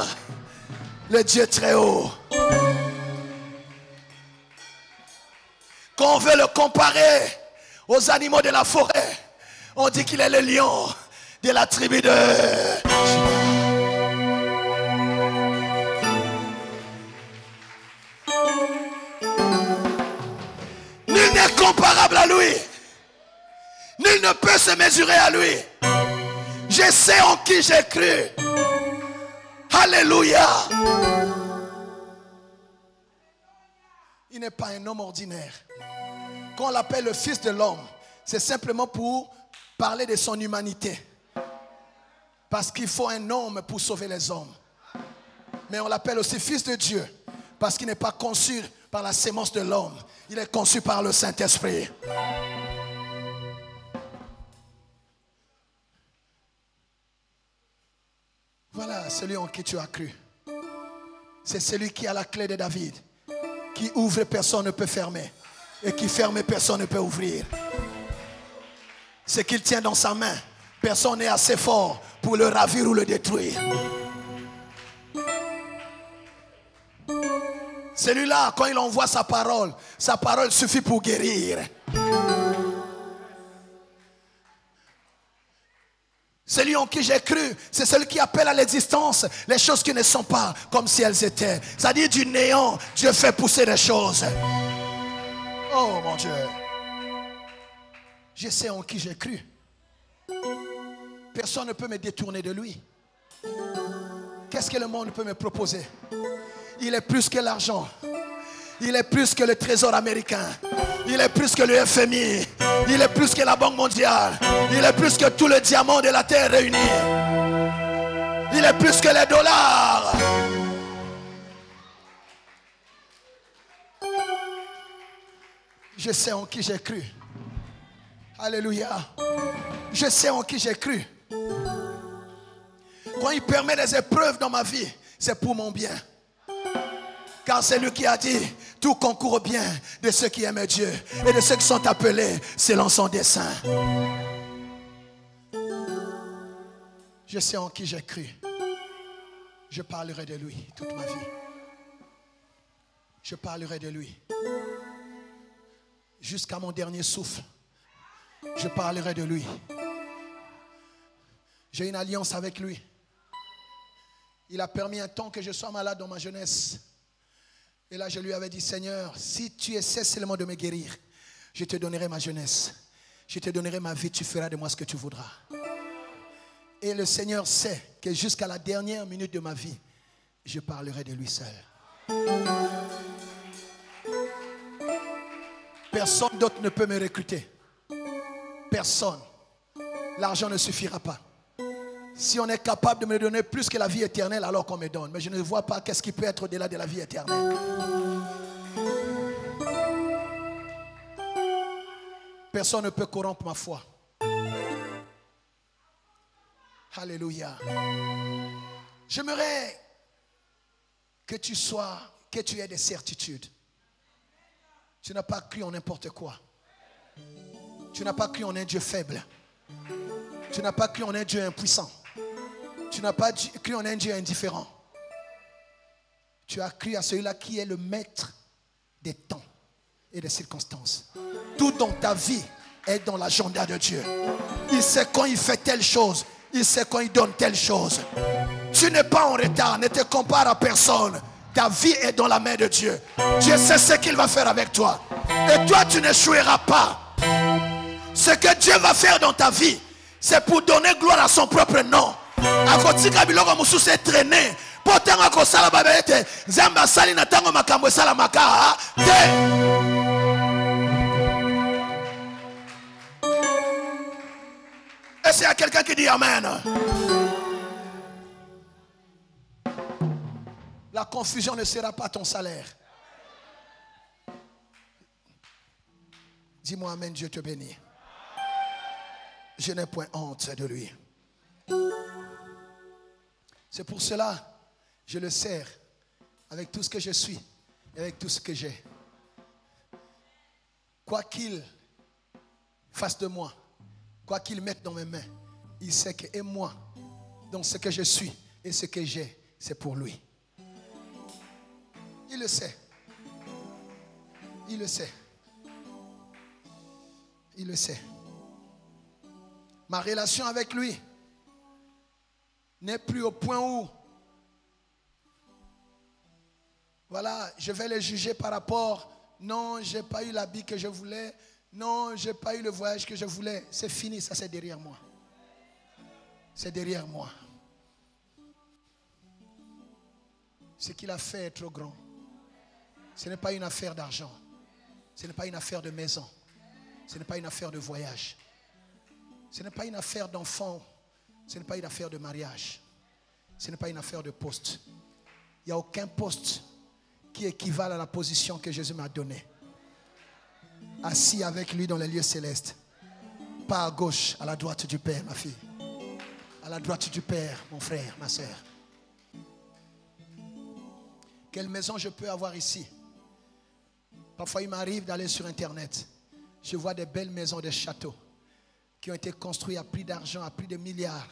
le Dieu très haut. Quand on veut le comparer aux animaux de la forêt, on dit qu'il est le lion de la tribu de... Nul n'est comparable à lui. Nul ne peut se mesurer à lui. Je sais en qui j'ai cru. Alléluia. Il n'est pas un homme ordinaire. Quand on l'appelle le fils de l'homme, c'est simplement pour parler de son humanité. Parce qu'il faut un homme pour sauver les hommes. Mais on l'appelle aussi fils de Dieu. Parce qu'il n'est pas conçu par la sémence de l'homme. Il est conçu par le Saint-Esprit. Voilà celui en qui tu as cru. C'est celui qui a la clé de David. Qui ouvre, personne ne peut fermer. Et qui ferme, personne ne peut ouvrir. Ce qu'il tient dans sa main, personne n'est assez fort pour le ravir ou le détruire. Celui-là, quand il envoie sa parole suffit pour guérir. Celui en qui j'ai cru, c'est celui qui appelle à l'existence les choses qui ne sont pas comme si elles étaient. C'est-à-dire du néant, Dieu fait pousser des choses. Oh mon Dieu. Je sais en qui j'ai cru. Personne ne peut me détourner de lui. Qu'est-ce que le monde peut me proposer? Il est plus que l'argent. Il est plus que le trésor américain. Il est plus que le FMI. Il est plus que la Banque mondiale. Il est plus que tout le diamant de la terre réuni. Il est plus que les dollars. Je sais en qui j'ai cru. Alléluia. Je sais en qui j'ai cru. Quand il permet des épreuves dans ma vie, c'est pour mon bien. Car c'est lui qui a dit, tout concourt au bien de ceux qui aiment Dieu et de ceux qui sont appelés selon son dessein. Je sais en qui j'ai cru. Je parlerai de lui toute ma vie. Je parlerai de lui. Jusqu'à mon dernier souffle, je parlerai de lui. J'ai une alliance avec lui. Il a permis un temps que je sois malade dans ma jeunesse. Et là, je lui avais dit, Seigneur, si tu essaies seulement de me guérir, je te donnerai ma jeunesse. Je te donnerai ma vie, tu feras de moi ce que tu voudras. Et le Seigneur sait que jusqu'à la dernière minute de ma vie, je parlerai de lui seul. Personne d'autre ne peut me recruter. Personne. L'argent ne suffira pas. Si on est capable de me donner plus que la vie éternelle, alors qu'on me donne. Mais je ne vois pas qu'est-ce qui peut être au-delà de la vie éternelle. Personne ne peut corrompre ma foi. Alléluia. J'aimerais que tu aies des certitudes. Tu n'as pas cru en n'importe quoi. Tu n'as pas cru en un Dieu faible. Tu n'as pas cru en un Dieu impuissant. Tu n'as pas cru en un Dieu indifférent. Tu as cru à celui-là qui est le maître des temps, et des circonstances. Tout dans ta vie est dans l'agenda de Dieu. Il sait quand il fait telle chose. Il sait quand il donne telle chose. Tu n'es pas en retard. Ne te compare à personne. Ta vie est dans la main de Dieu. Dieu sait ce qu'il va faire avec toi. Et toi, tu n'échoueras pas. Ce que Dieu va faire dans ta vie, c'est pour donner gloire à son propre nom. Akotika biloko mususu traîner. Pourtant akosala babete. Zamba sali na tango makambo sala maka. Est-ce qu'il y a quelqu'un qui dit Amen? La confusion ne sera pas ton salaire. Dis-moi Amen, Dieu te bénit. Je n'ai point honte de lui. C'est pour cela que je le sers avec tout ce que je suis et avec tout ce que j'ai. Quoi qu'il fasse de moi, quoi qu'il mette dans mes mains, il sait que et moi, dans ce que je suis et ce que j'ai, c'est pour lui. Il le sait. Il le sait. Il le sait. Ma relation avec lui n'est plus au point où, voilà, je vais le juger par rapport, non, je n'ai pas eu l'habit que je voulais, non, je n'ai pas eu le voyage que je voulais. C'est fini, ça c'est derrière moi. C'est derrière moi. Ce qu'il a fait est trop grand. Ce n'est pas une affaire d'argent. Ce n'est pas une affaire de maison. Ce n'est pas une affaire de voyage. Ce n'est pas une affaire d'enfant. Ce n'est pas une affaire de mariage. Ce n'est pas une affaire de poste. Il n'y a aucun poste qui équivale à la position que Jésus m'a donnée. Assis avec lui dans les lieux célestes. Pas à gauche, à la droite du Père, ma fille. À la droite du Père, mon frère, ma soeur. Quelle maison je peux avoir ici? Parfois, il m'arrive d'aller sur Internet. Je vois des belles maisons, des châteaux qui ont été construits à prix d'argent, à prix de milliards,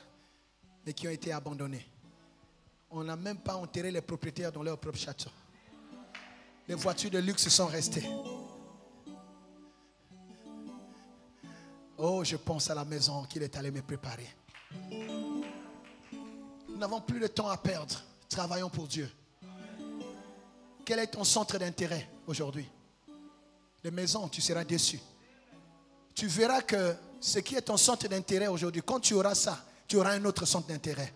mais qui ont été abandonnés. On n'a même pas enterré les propriétaires dans leur propre château. Les voitures de luxe sont restées. Oh, je pense à la maison qu'il est allé me préparer. Nous n'avons plus de temps à perdre. Travaillons pour Dieu. Quel est ton centre d'intérêt aujourd'hui? Les maisons, tu seras déçu. Tu verras que ce qui est ton centre d'intérêt aujourd'hui, quand tu auras ça, tu auras un autre centre d'intérêt.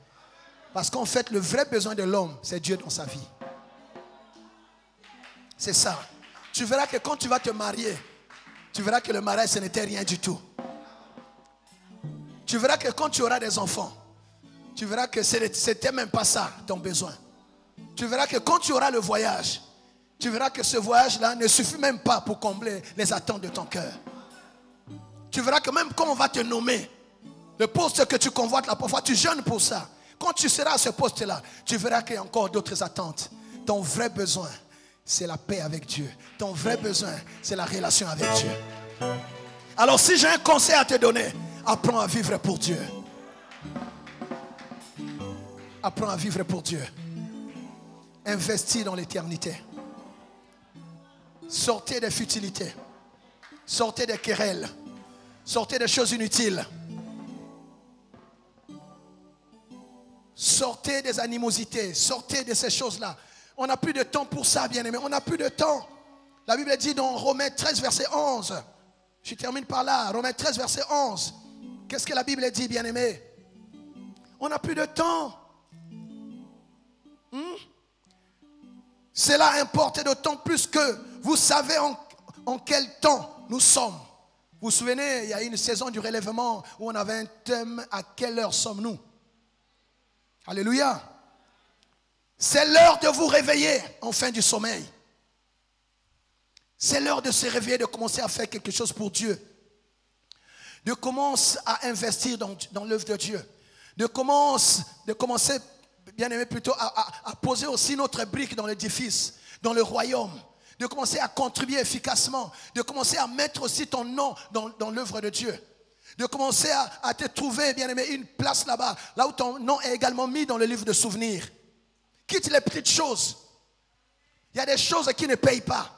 Parce qu'en fait, le vrai besoin de l'homme, c'est Dieu dans sa vie. C'est ça. Tu verras que quand tu vas te marier, tu verras que le mariage, ce n'était rien du tout. Tu verras que quand tu auras des enfants, tu verras que ce n'était même pas ça, ton besoin. Tu verras que quand tu auras le voyage, tu verras que ce voyage-là ne suffit même pas pour combler les attentes de ton cœur. Tu verras que même quand on va te nommer, le poste que tu convoites là, parfois tu jeûnes pour ça. Quand tu seras à ce poste-là, tu verras qu'il y a encore d'autres attentes. Ton vrai besoin, c'est la paix avec Dieu. Ton vrai besoin, c'est la relation avec Dieu. Alors si j'ai un conseil à te donner, apprends à vivre pour Dieu. Apprends à vivre pour Dieu. Investis dans l'éternité. Sortez des futilités. Sortez des querelles. Sortez des choses inutiles. Sortez des animosités. Sortez de ces choses-là. On n'a plus de temps pour ça, bien-aimés. On n'a plus de temps. La Bible dit dans Romains 13, verset 11. Je termine par là. Romains 13, verset 11. Qu'est-ce que la Bible dit, bien-aimés? On n'a plus de temps. Cela importe d'autant plus que vous savez en quel temps nous sommes. Vous vous souvenez, il y a une saison du relèvement où on avait un thème: à quelle heure sommes-nous? Alléluia. C'est l'heure de vous réveiller en fin du sommeil. C'est l'heure de se réveiller, de commencer à faire quelque chose pour Dieu. De commencer à investir dans l'œuvre de Dieu. De commencer, bien aimé, plutôt à poser aussi notre brique dans l'édifice, dans le royaume. De commencer à contribuer efficacement. De commencer à mettre aussi ton nom dans l'œuvre de Dieu. De commencer à te trouver, bien aimé, une place là-bas, là où ton nom est également mis dans le livre de souvenirs. Quitte les petites choses. Il y a des choses qui ne payent pas.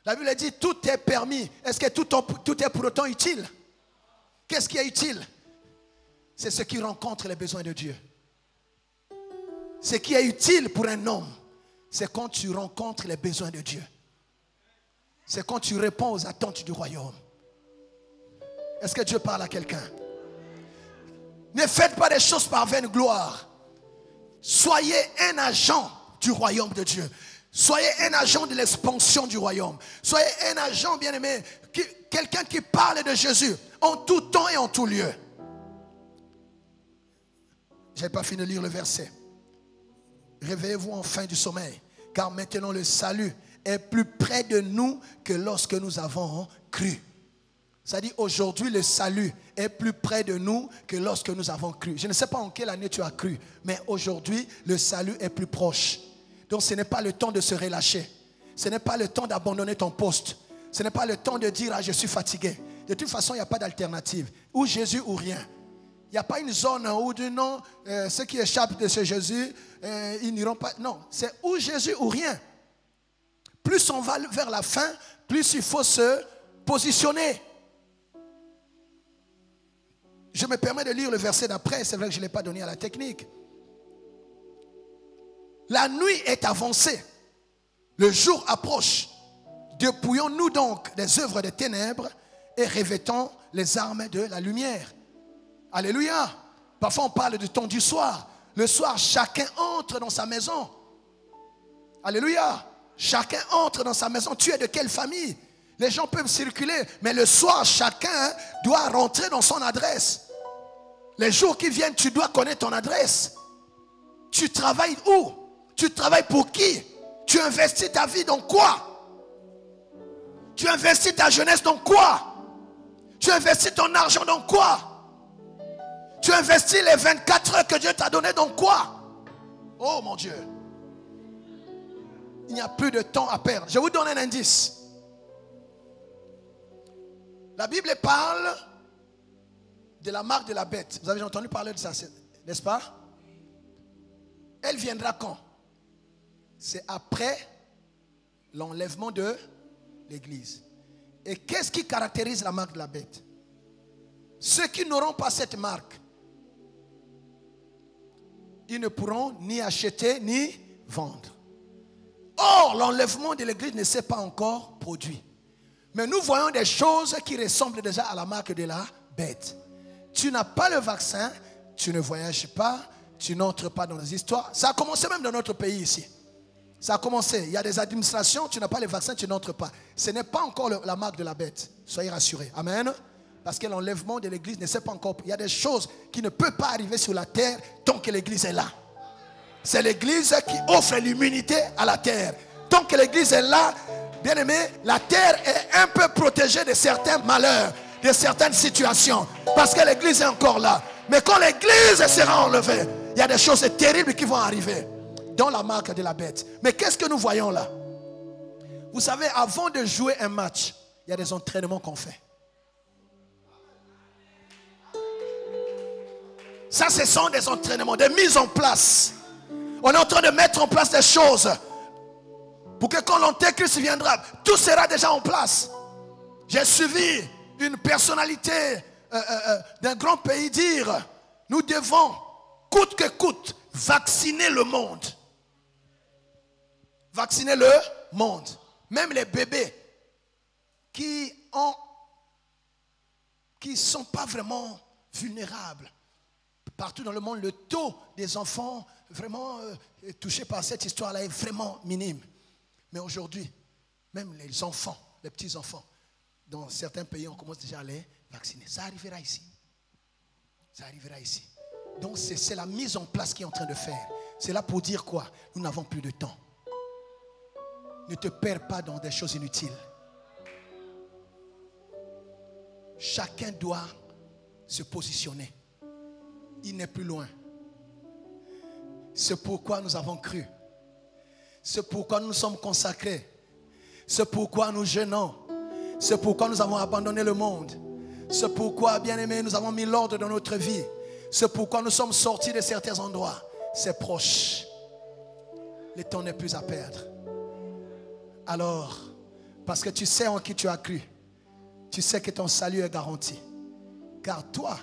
La Bible dit tout est permis. Est-ce que tout est pour autant utile? Qu'est-ce qui est utile? C'est ce qui rencontre les besoins de Dieu. Ce qui est utile pour un homme, c'est quand tu rencontres les besoins de Dieu. C'est quand tu réponds aux attentes du royaume. Est-ce que Dieu parle à quelqu'un? Ne faites pas des choses par vaine gloire. Soyez un agent du royaume de Dieu. Soyez un agent de l'expansion du royaume. Soyez un agent, bien-aimé, quelqu'un qui parle de Jésus en tout temps et en tout lieu. Je n'ai pas fini de lire le verset. Réveillez-vous enfin du sommeil, car maintenant le salut est plus près de nous que lorsque nous avons cru. Ça dit aujourd'hui le salut est plus près de nous que lorsque nous avons cru. Je ne sais pas en quelle année tu as cru, mais aujourd'hui le salut est plus proche. Donc ce n'est pas le temps de se relâcher. Ce n'est pas le temps d'abandonner ton poste. Ce n'est pas le temps de dire je suis fatigué. De toute façon il n'y a pas d'alternative. Ou Jésus ou rien. Il n'y a pas une zone où du non, ceux qui échappent de ce Jésus, ils n'iront pas. Non, c'est ou Jésus ou rien. Plus on va vers la fin, plus il faut se positionner. Je me permets de lire le verset d'après, c'est vrai que je ne l'ai pas donné à la technique. La nuit est avancée, le jour approche. Dépouillons-nous donc des œuvres des ténèbres et revêtons les armes de la lumière. Alléluia. Parfois on parle du temps du soir. Le soir, chacun entre dans sa maison. Alléluia. Chacun entre dans sa maison. Tu es de quelle famille? Les gens peuvent circuler, mais le soir, chacun doit rentrer dans son adresse. Les jours qui viennent, tu dois connaître ton adresse. Tu travailles où? Tu travailles pour qui? Tu investis ta vie dans quoi? Tu investis ta jeunesse dans quoi? Tu investis ton argent dans quoi? Tu investis les 24 heures que Dieu t'a donné dans quoi? Oh mon Dieu. Il n'y a plus de temps à perdre. Je vous donne un indice. La Bible parle de la marque de la bête. Vous avez entendu parler de ça, n'est-ce pas? Elle viendra quand? C'est après l'enlèvement de l'Église. Et qu'est-ce qui caractérise la marque de la bête? Ceux qui n'auront pas cette marque, ils ne pourront ni acheter ni vendre. Or, l'enlèvement de l'Église ne s'est pas encore produit. Mais nous voyons des choses qui ressemblent déjà à la marque de la bête. Tu n'as pas le vaccin, tu ne voyages pas, tu n'entres pas dans les histoires. Ça a commencé même dans notre pays ici. Ça a commencé. Il y a des administrations, tu n'as pas le vaccin, tu n'entres pas. Ce n'est pas encore la marque de la bête. Soyez rassurés. Amen. Parce que l'enlèvement de l'Église ne s'est pas encore. Il y a des choses qui ne peuvent pas arriver sur la terre tant que l'Église est là. C'est l'Église qui offre l'immunité à la terre. Tant que l'Église est là, bien aimé, la terre est un peu protégée de certains malheurs, de certaines situations. Parce que l'Église est encore là. Mais quand l'Église sera enlevée, il y a des choses terribles qui vont arriver. Dans la marque de la bête. Mais qu'est-ce que nous voyons là? Vous savez, avant de jouer un match, il y a des entraînements qu'on fait. Ça, ce sont des entraînements, des mises en place. On est en train de mettre en place des choses pour que quand l'Antéchrist viendra, tout sera déjà en place. J'ai suivi une personnalité d'un grand pays dire: nous devons, coûte que coûte, vacciner le monde. Vacciner le monde. Même les bébés qui ne sont pas vraiment vulnérables. Partout dans le monde, le taux des enfants vraiment touchés par cette histoire-là est vraiment minime. Mais aujourd'hui, même les enfants, les petits-enfants, dans certains pays, on commence déjà à les vacciner. Ça arrivera ici. Ça arrivera ici. Donc c'est la mise en place qui est en train de faire. C'est là pour dire quoi? Nous n'avons plus de temps. Ne te perds pas dans des choses inutiles. Chacun doit se positionner. Il n'est plus loin. C'est pourquoi nous avons cru. C'est pourquoi nous sommes consacrés. C'est pourquoi nous jeûnons. C'est pourquoi nous avons abandonné le monde. C'est pourquoi, bien-aimés, nous avons mis l'ordre dans notre vie. C'est pourquoi nous sommes sortis de certains endroits. C'est proche. Le temps n'est plus à perdre. Alors, Parce que tu sais en qui tu as cru. Tu sais que ton salut est garanti. Car toi,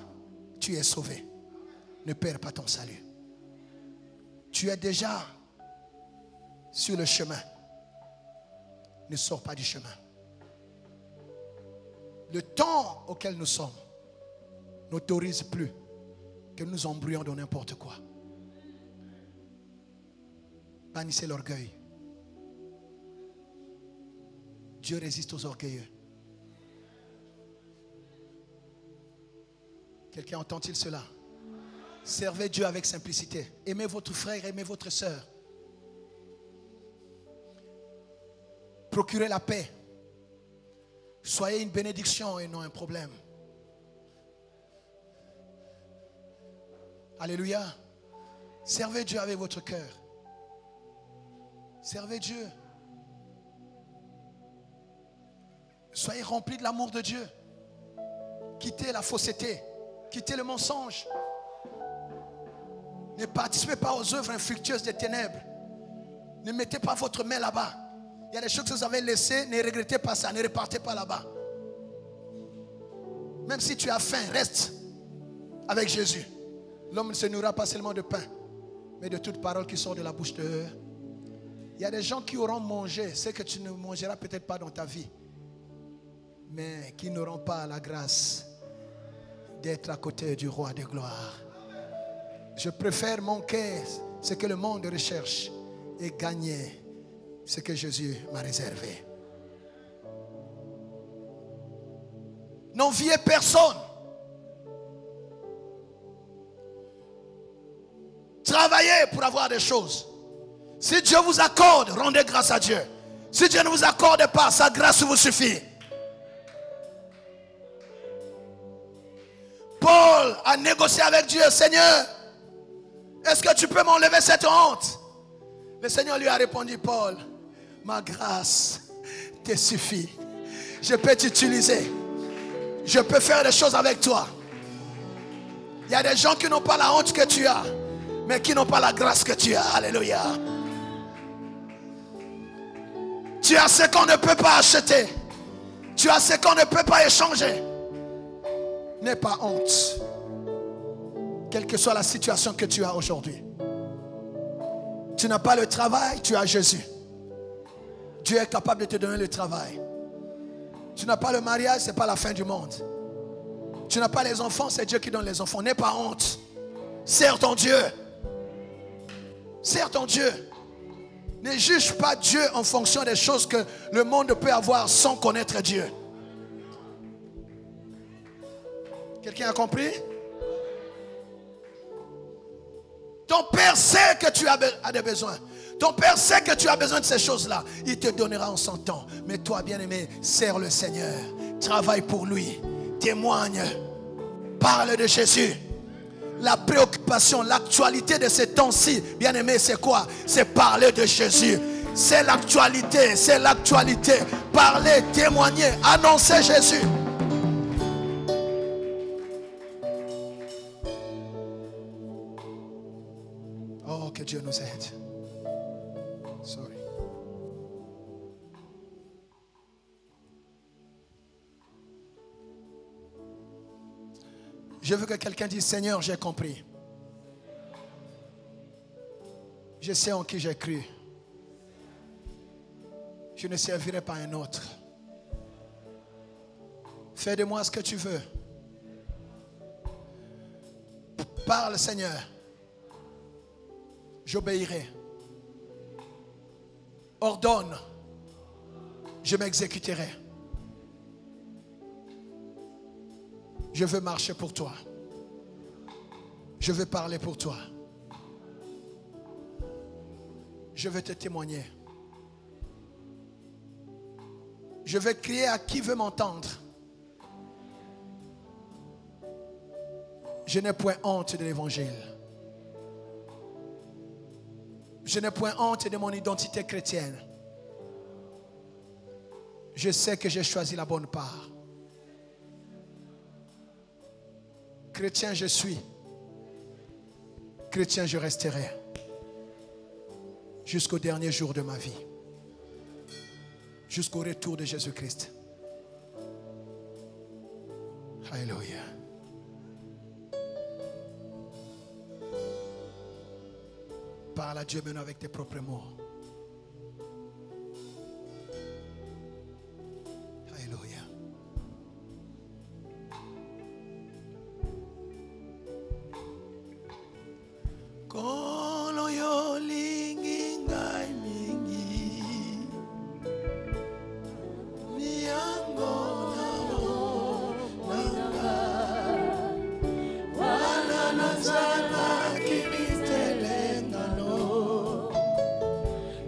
tu es sauvé. Ne perds pas ton salut. Tu es déjà sur le chemin. Ne sors pas du chemin. Le temps auquel nous sommes n'autorise plus que nous embrouillons de n'importe quoi. Bannissez l'orgueil. Dieu résiste aux orgueilleux. Quelqu'un entend-il cela? Servez Dieu avec simplicité. Aimez votre frère, aimez votre sœur. Procurez la paix. Soyez une bénédiction et non un problème. Alléluia. Servez Dieu avec votre cœur. Servez Dieu. Soyez remplis de l'amour de Dieu. Quittez la fausseté. Quittez le mensonge. Ne participez pas aux œuvres infructueuses des ténèbres. Ne mettez pas votre main là-bas. Il y a des choses que vous avez laissées. Ne regrettez pas ça. Ne repartez pas là-bas. Même si tu as faim, reste avec Jésus. L'homme ne se nourrira pas seulement de pain, mais de toute parole qui sort de la bouche de eux. Il y a des gens qui auront mangé ce que tu ne mangeras peut-être pas dans ta vie, mais qui n'auront pas la grâce d'être à côté du roi de gloire. Je préfère manquer ce que le monde recherche et gagner ce que Jésus m'a réservé. N'enviez personne. Travaillez pour avoir des choses. Si Dieu vous accorde, rendez grâce à Dieu. Si Dieu ne vous accorde pas, sa grâce vous suffit. Paul a négocié avec Dieu. Seigneur, est-ce que tu peux m'enlever cette honte? Le Seigneur lui a répondu, Paul, ma grâce te suffit. Je peux t'utiliser. Je peux faire des choses avec toi. Il y a des gens qui n'ont pas la honte que tu as, mais qui n'ont pas la grâce que tu as. Alléluia. Tu as ce qu'on ne peut pas acheter. Tu as ce qu'on ne peut pas échanger. N'aie pas honte. Quelle que soit la situation que tu as aujourd'hui. Tu n'as pas le travail, tu as Jésus. Dieu est capable de te donner le travail. Tu n'as pas le mariage, ce n'est pas la fin du monde. Tu n'as pas les enfants, c'est Dieu qui donne les enfants. N'aie pas honte. Sers ton Dieu. Sers ton Dieu. Ne juge pas Dieu en fonction des choses que le monde peut avoir sans connaître Dieu. Quelqu'un a compris? Ton Père sait que tu as des besoins. Ton Père sait que tu as besoin de ces choses-là. Il te donnera en son temps. Mais toi, bien-aimé, sers le Seigneur. Travaille pour lui. Témoigne. Parle de Jésus. La préoccupation, l'actualité de ces temps-ci, bien-aimé, c'est quoi? C'est parler de Jésus. C'est l'actualité, c'est l'actualité. Parler, témoigner, annoncer Jésus. Oh, que Dieu nous aide. Sorry. Je veux que quelqu'un dise, Seigneur, j'ai compris. Je sais en qui j'ai cru. Je ne servirai pas un autre. Fais de moi ce que tu veux. Parle, Seigneur. J'obéirai. Ordonne. Je m'exécuterai. Je veux marcher pour toi. Je veux parler pour toi. Je veux te témoigner. Je veux crier à qui veut m'entendre. Je n'ai point honte de l'évangile. Je n'ai point honte de mon identité chrétienne. Je sais que j'ai choisi la bonne part. Chrétien je suis. Chrétien je resterai. Jusqu'au dernier jour de ma vie. jusqu'au retour de Jésus-Christ. Alléluia. Parle à Dieu maintenant avec tes propres mots. Alléluia. Kolo yo lingi ngai mingi miango nanga wana nazana kimitelengano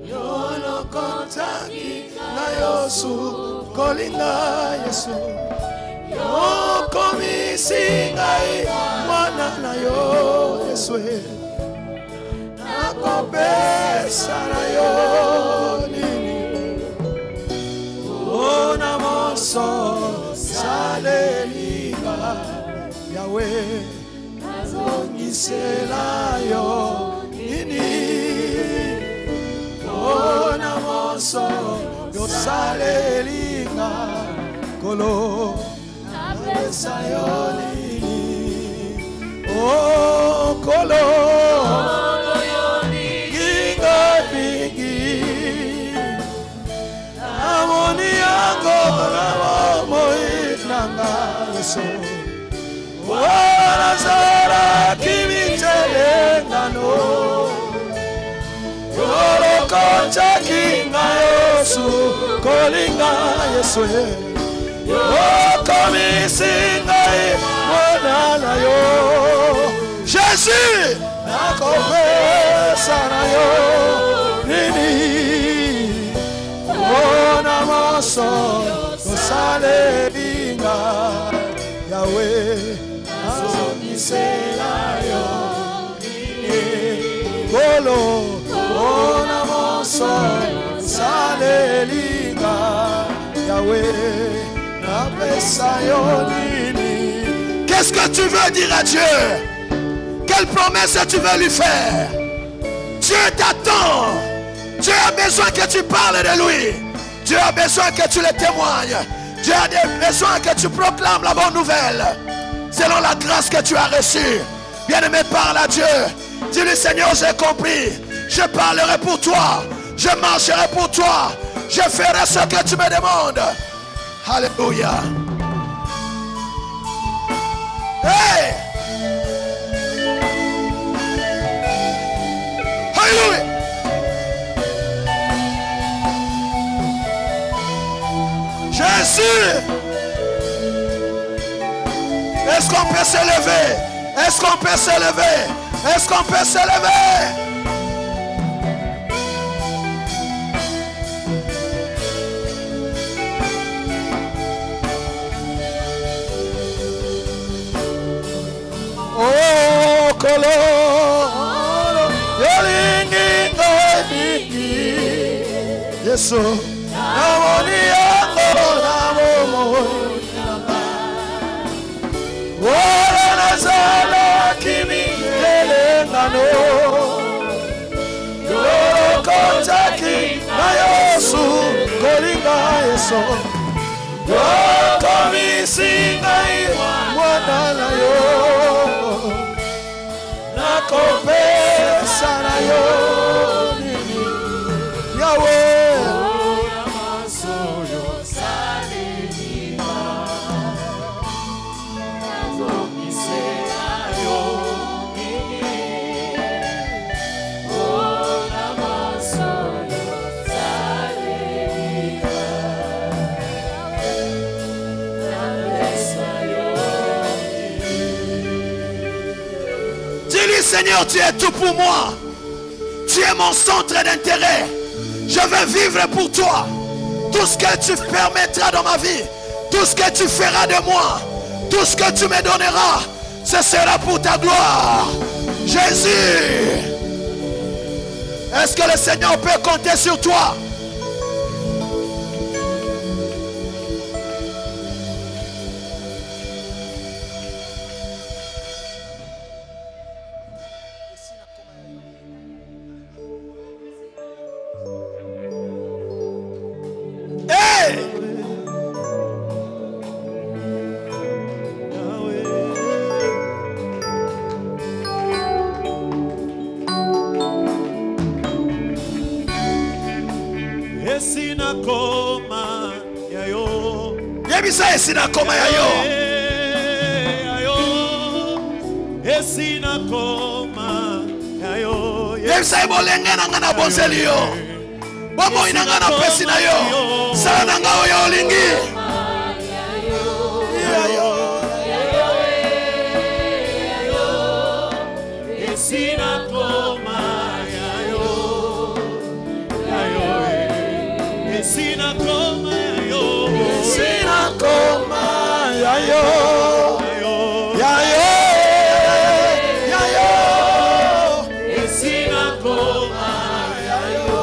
yono kontaki na yosu kolinga Yesu yoko misingai mwana na yo Yesu nakopesa na yo nini ona moso salelinga Yahweh nazongisela yo nini ona moso yosalelinga kolo napesa yo nini oh kolo Wanazara kimitelengano Yoro koncha kinga Yesu kolinga Yesu Yoko misinga mwana na yo Jésus nakopesa na yo nini Ona moso kosalelinga Yahweh nazongisela yo kolo ona moso salelinga Yahweh napesa yo nini. Qu'est-ce que tu veux dire à Dieu? Quelle promesse tu veux lui faire? Dieu t'attend. Dieu a besoin que tu parles de lui. Dieu a besoin que tu le témoignes. Dieu a besoin que tu proclames la bonne nouvelle selon la grâce que tu as reçue. Bien-aimé, parle à Dieu. Dis-lui, Seigneur, j'ai compris. Je parlerai pour toi. Je marcherai pour toi. Je ferai ce que tu me demandes. Alléluia. Hey! Alléluia. Jésus. Est-ce qu'on peut se lever? Est-ce qu'on peut se lever? Est-ce qu'on peut se lever? Oh, Kolo, Yolingi, Ngoibiki, Yesu, Namoni, Ango, Namomo, Wala Nazala, Kimi, Elengano, Yokotaki, Nayosu, Kolinga, Yesu, Yokomisi, Mwana na yo. Nakopesa na yo nini Yahweh Namasoyo salima Nazongisela yo nini Namasoyo salima Napesa yo. Dis-lui, Seigneur, tu es tout pour moi. Tu es mon centre d'intérêt. Je veux vivre pour toi. Tout ce que tu permettras dans ma vie, tout ce que tu feras de moi, tout ce que tu me donneras, ce sera pour ta gloire. Jésus, est-ce que le Seigneur peut compter sur toi? Yebisa esina koma ya yo. Esina koma ya yo. Yebisa ebolenge na ngana bonseli yo. Bomo ina ngana pesi na yo. Sala na nga oyo olingi. Esina koma ya yo. Esina koma ya yo. Esina koma ya yo. Ya yo. Ya yo. Esina koma ya yo.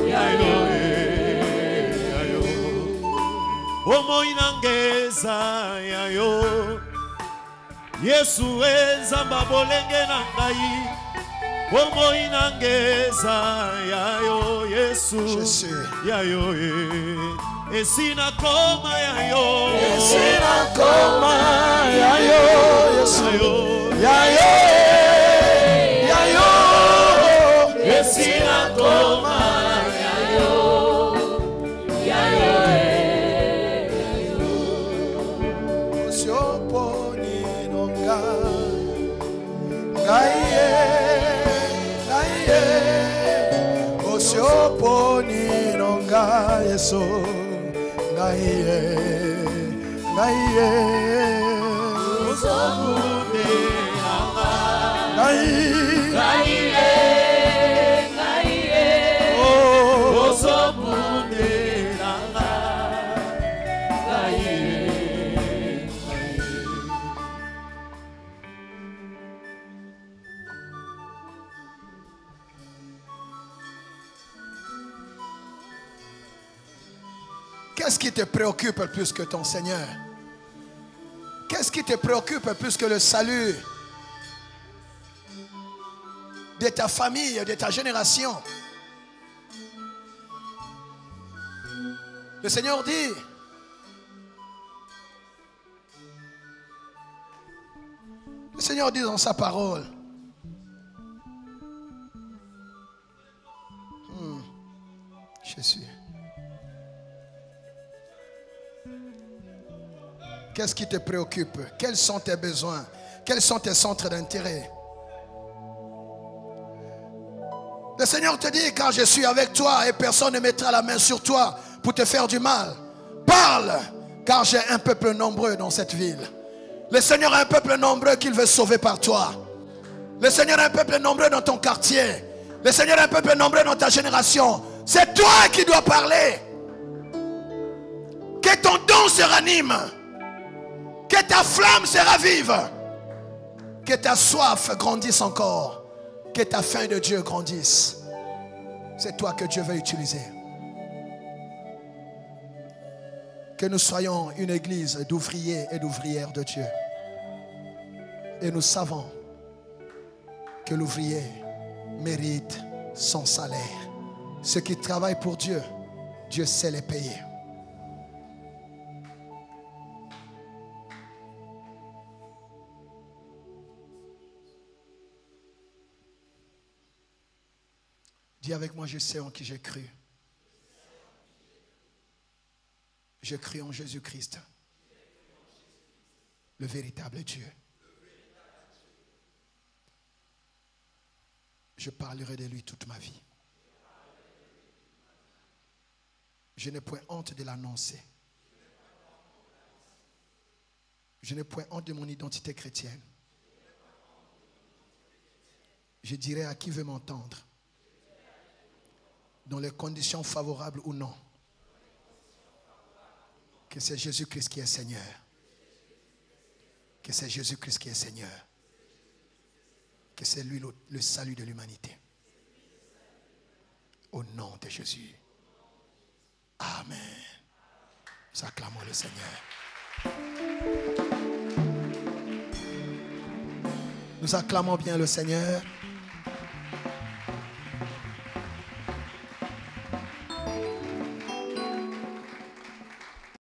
Ya yo. Omo inangeza ya yo. Yesu ezamba bolenge na ngai. Omo inangeza ya yo. Yesu ya yo. Esina koma ya yo. Esina koma ya yo. Yesu ya yo. Ya yo. Esina koma ya yo. Ya yo. Osioponi nonga. Gaie. Gaie. Osioponi nonga Yesu. Gaie. Gaie. Osobude nanga. Gaie. Gaie. Gaie. Osobude nanga. Gaie. Qu'est-ce qui te préoccupe plus que ton Seigneur? Qu'est-ce qui te préoccupe plus que le salut de ta famille, de ta génération? Le Seigneur dit, dans sa parole, Jésus, qu'est-ce qui te préoccupe? Quels sont tes besoins? Quels sont tes centres d'intérêt? Le Seigneur te dit, quand je suis avec toi et personne ne mettra la main sur toi pour te faire du mal, parle, car j'ai un peuple nombreux dans cette ville. Le Seigneur a un peuple nombreux qu'il veut sauver par toi. Le Seigneur a un peuple nombreux dans ton quartier. Le Seigneur a un peuple nombreux dans ta génération. C'est toi qui dois parler. Que ton don se ranime. Que ta flamme se ravive. Que ta soif grandisse encore. Que ta faim de Dieu grandisse. C'est toi que Dieu veut utiliser. Que nous soyons une église d'ouvriers et d'ouvrières de Dieu. Et nous savons que l'ouvrier mérite son salaire. Ceux qui travaillent pour Dieu, Dieu sait les payer. Dis avec moi, je sais en qui j'ai cru. Je crie en Jésus-Christ, le véritable Dieu. Je parlerai de lui toute ma vie. Je n'ai point honte de l'annoncer. Je n'ai point honte de mon identité chrétienne. Je dirai à qui veut m'entendre, dans les conditions favorables ou non, que c'est Jésus-Christ qui est Seigneur. Que c'est Jésus-Christ qui est Seigneur. Que c'est lui le salut de l'humanité. Au nom de Jésus. Amen. Nous acclamons le Seigneur. Nous acclamons bien le Seigneur.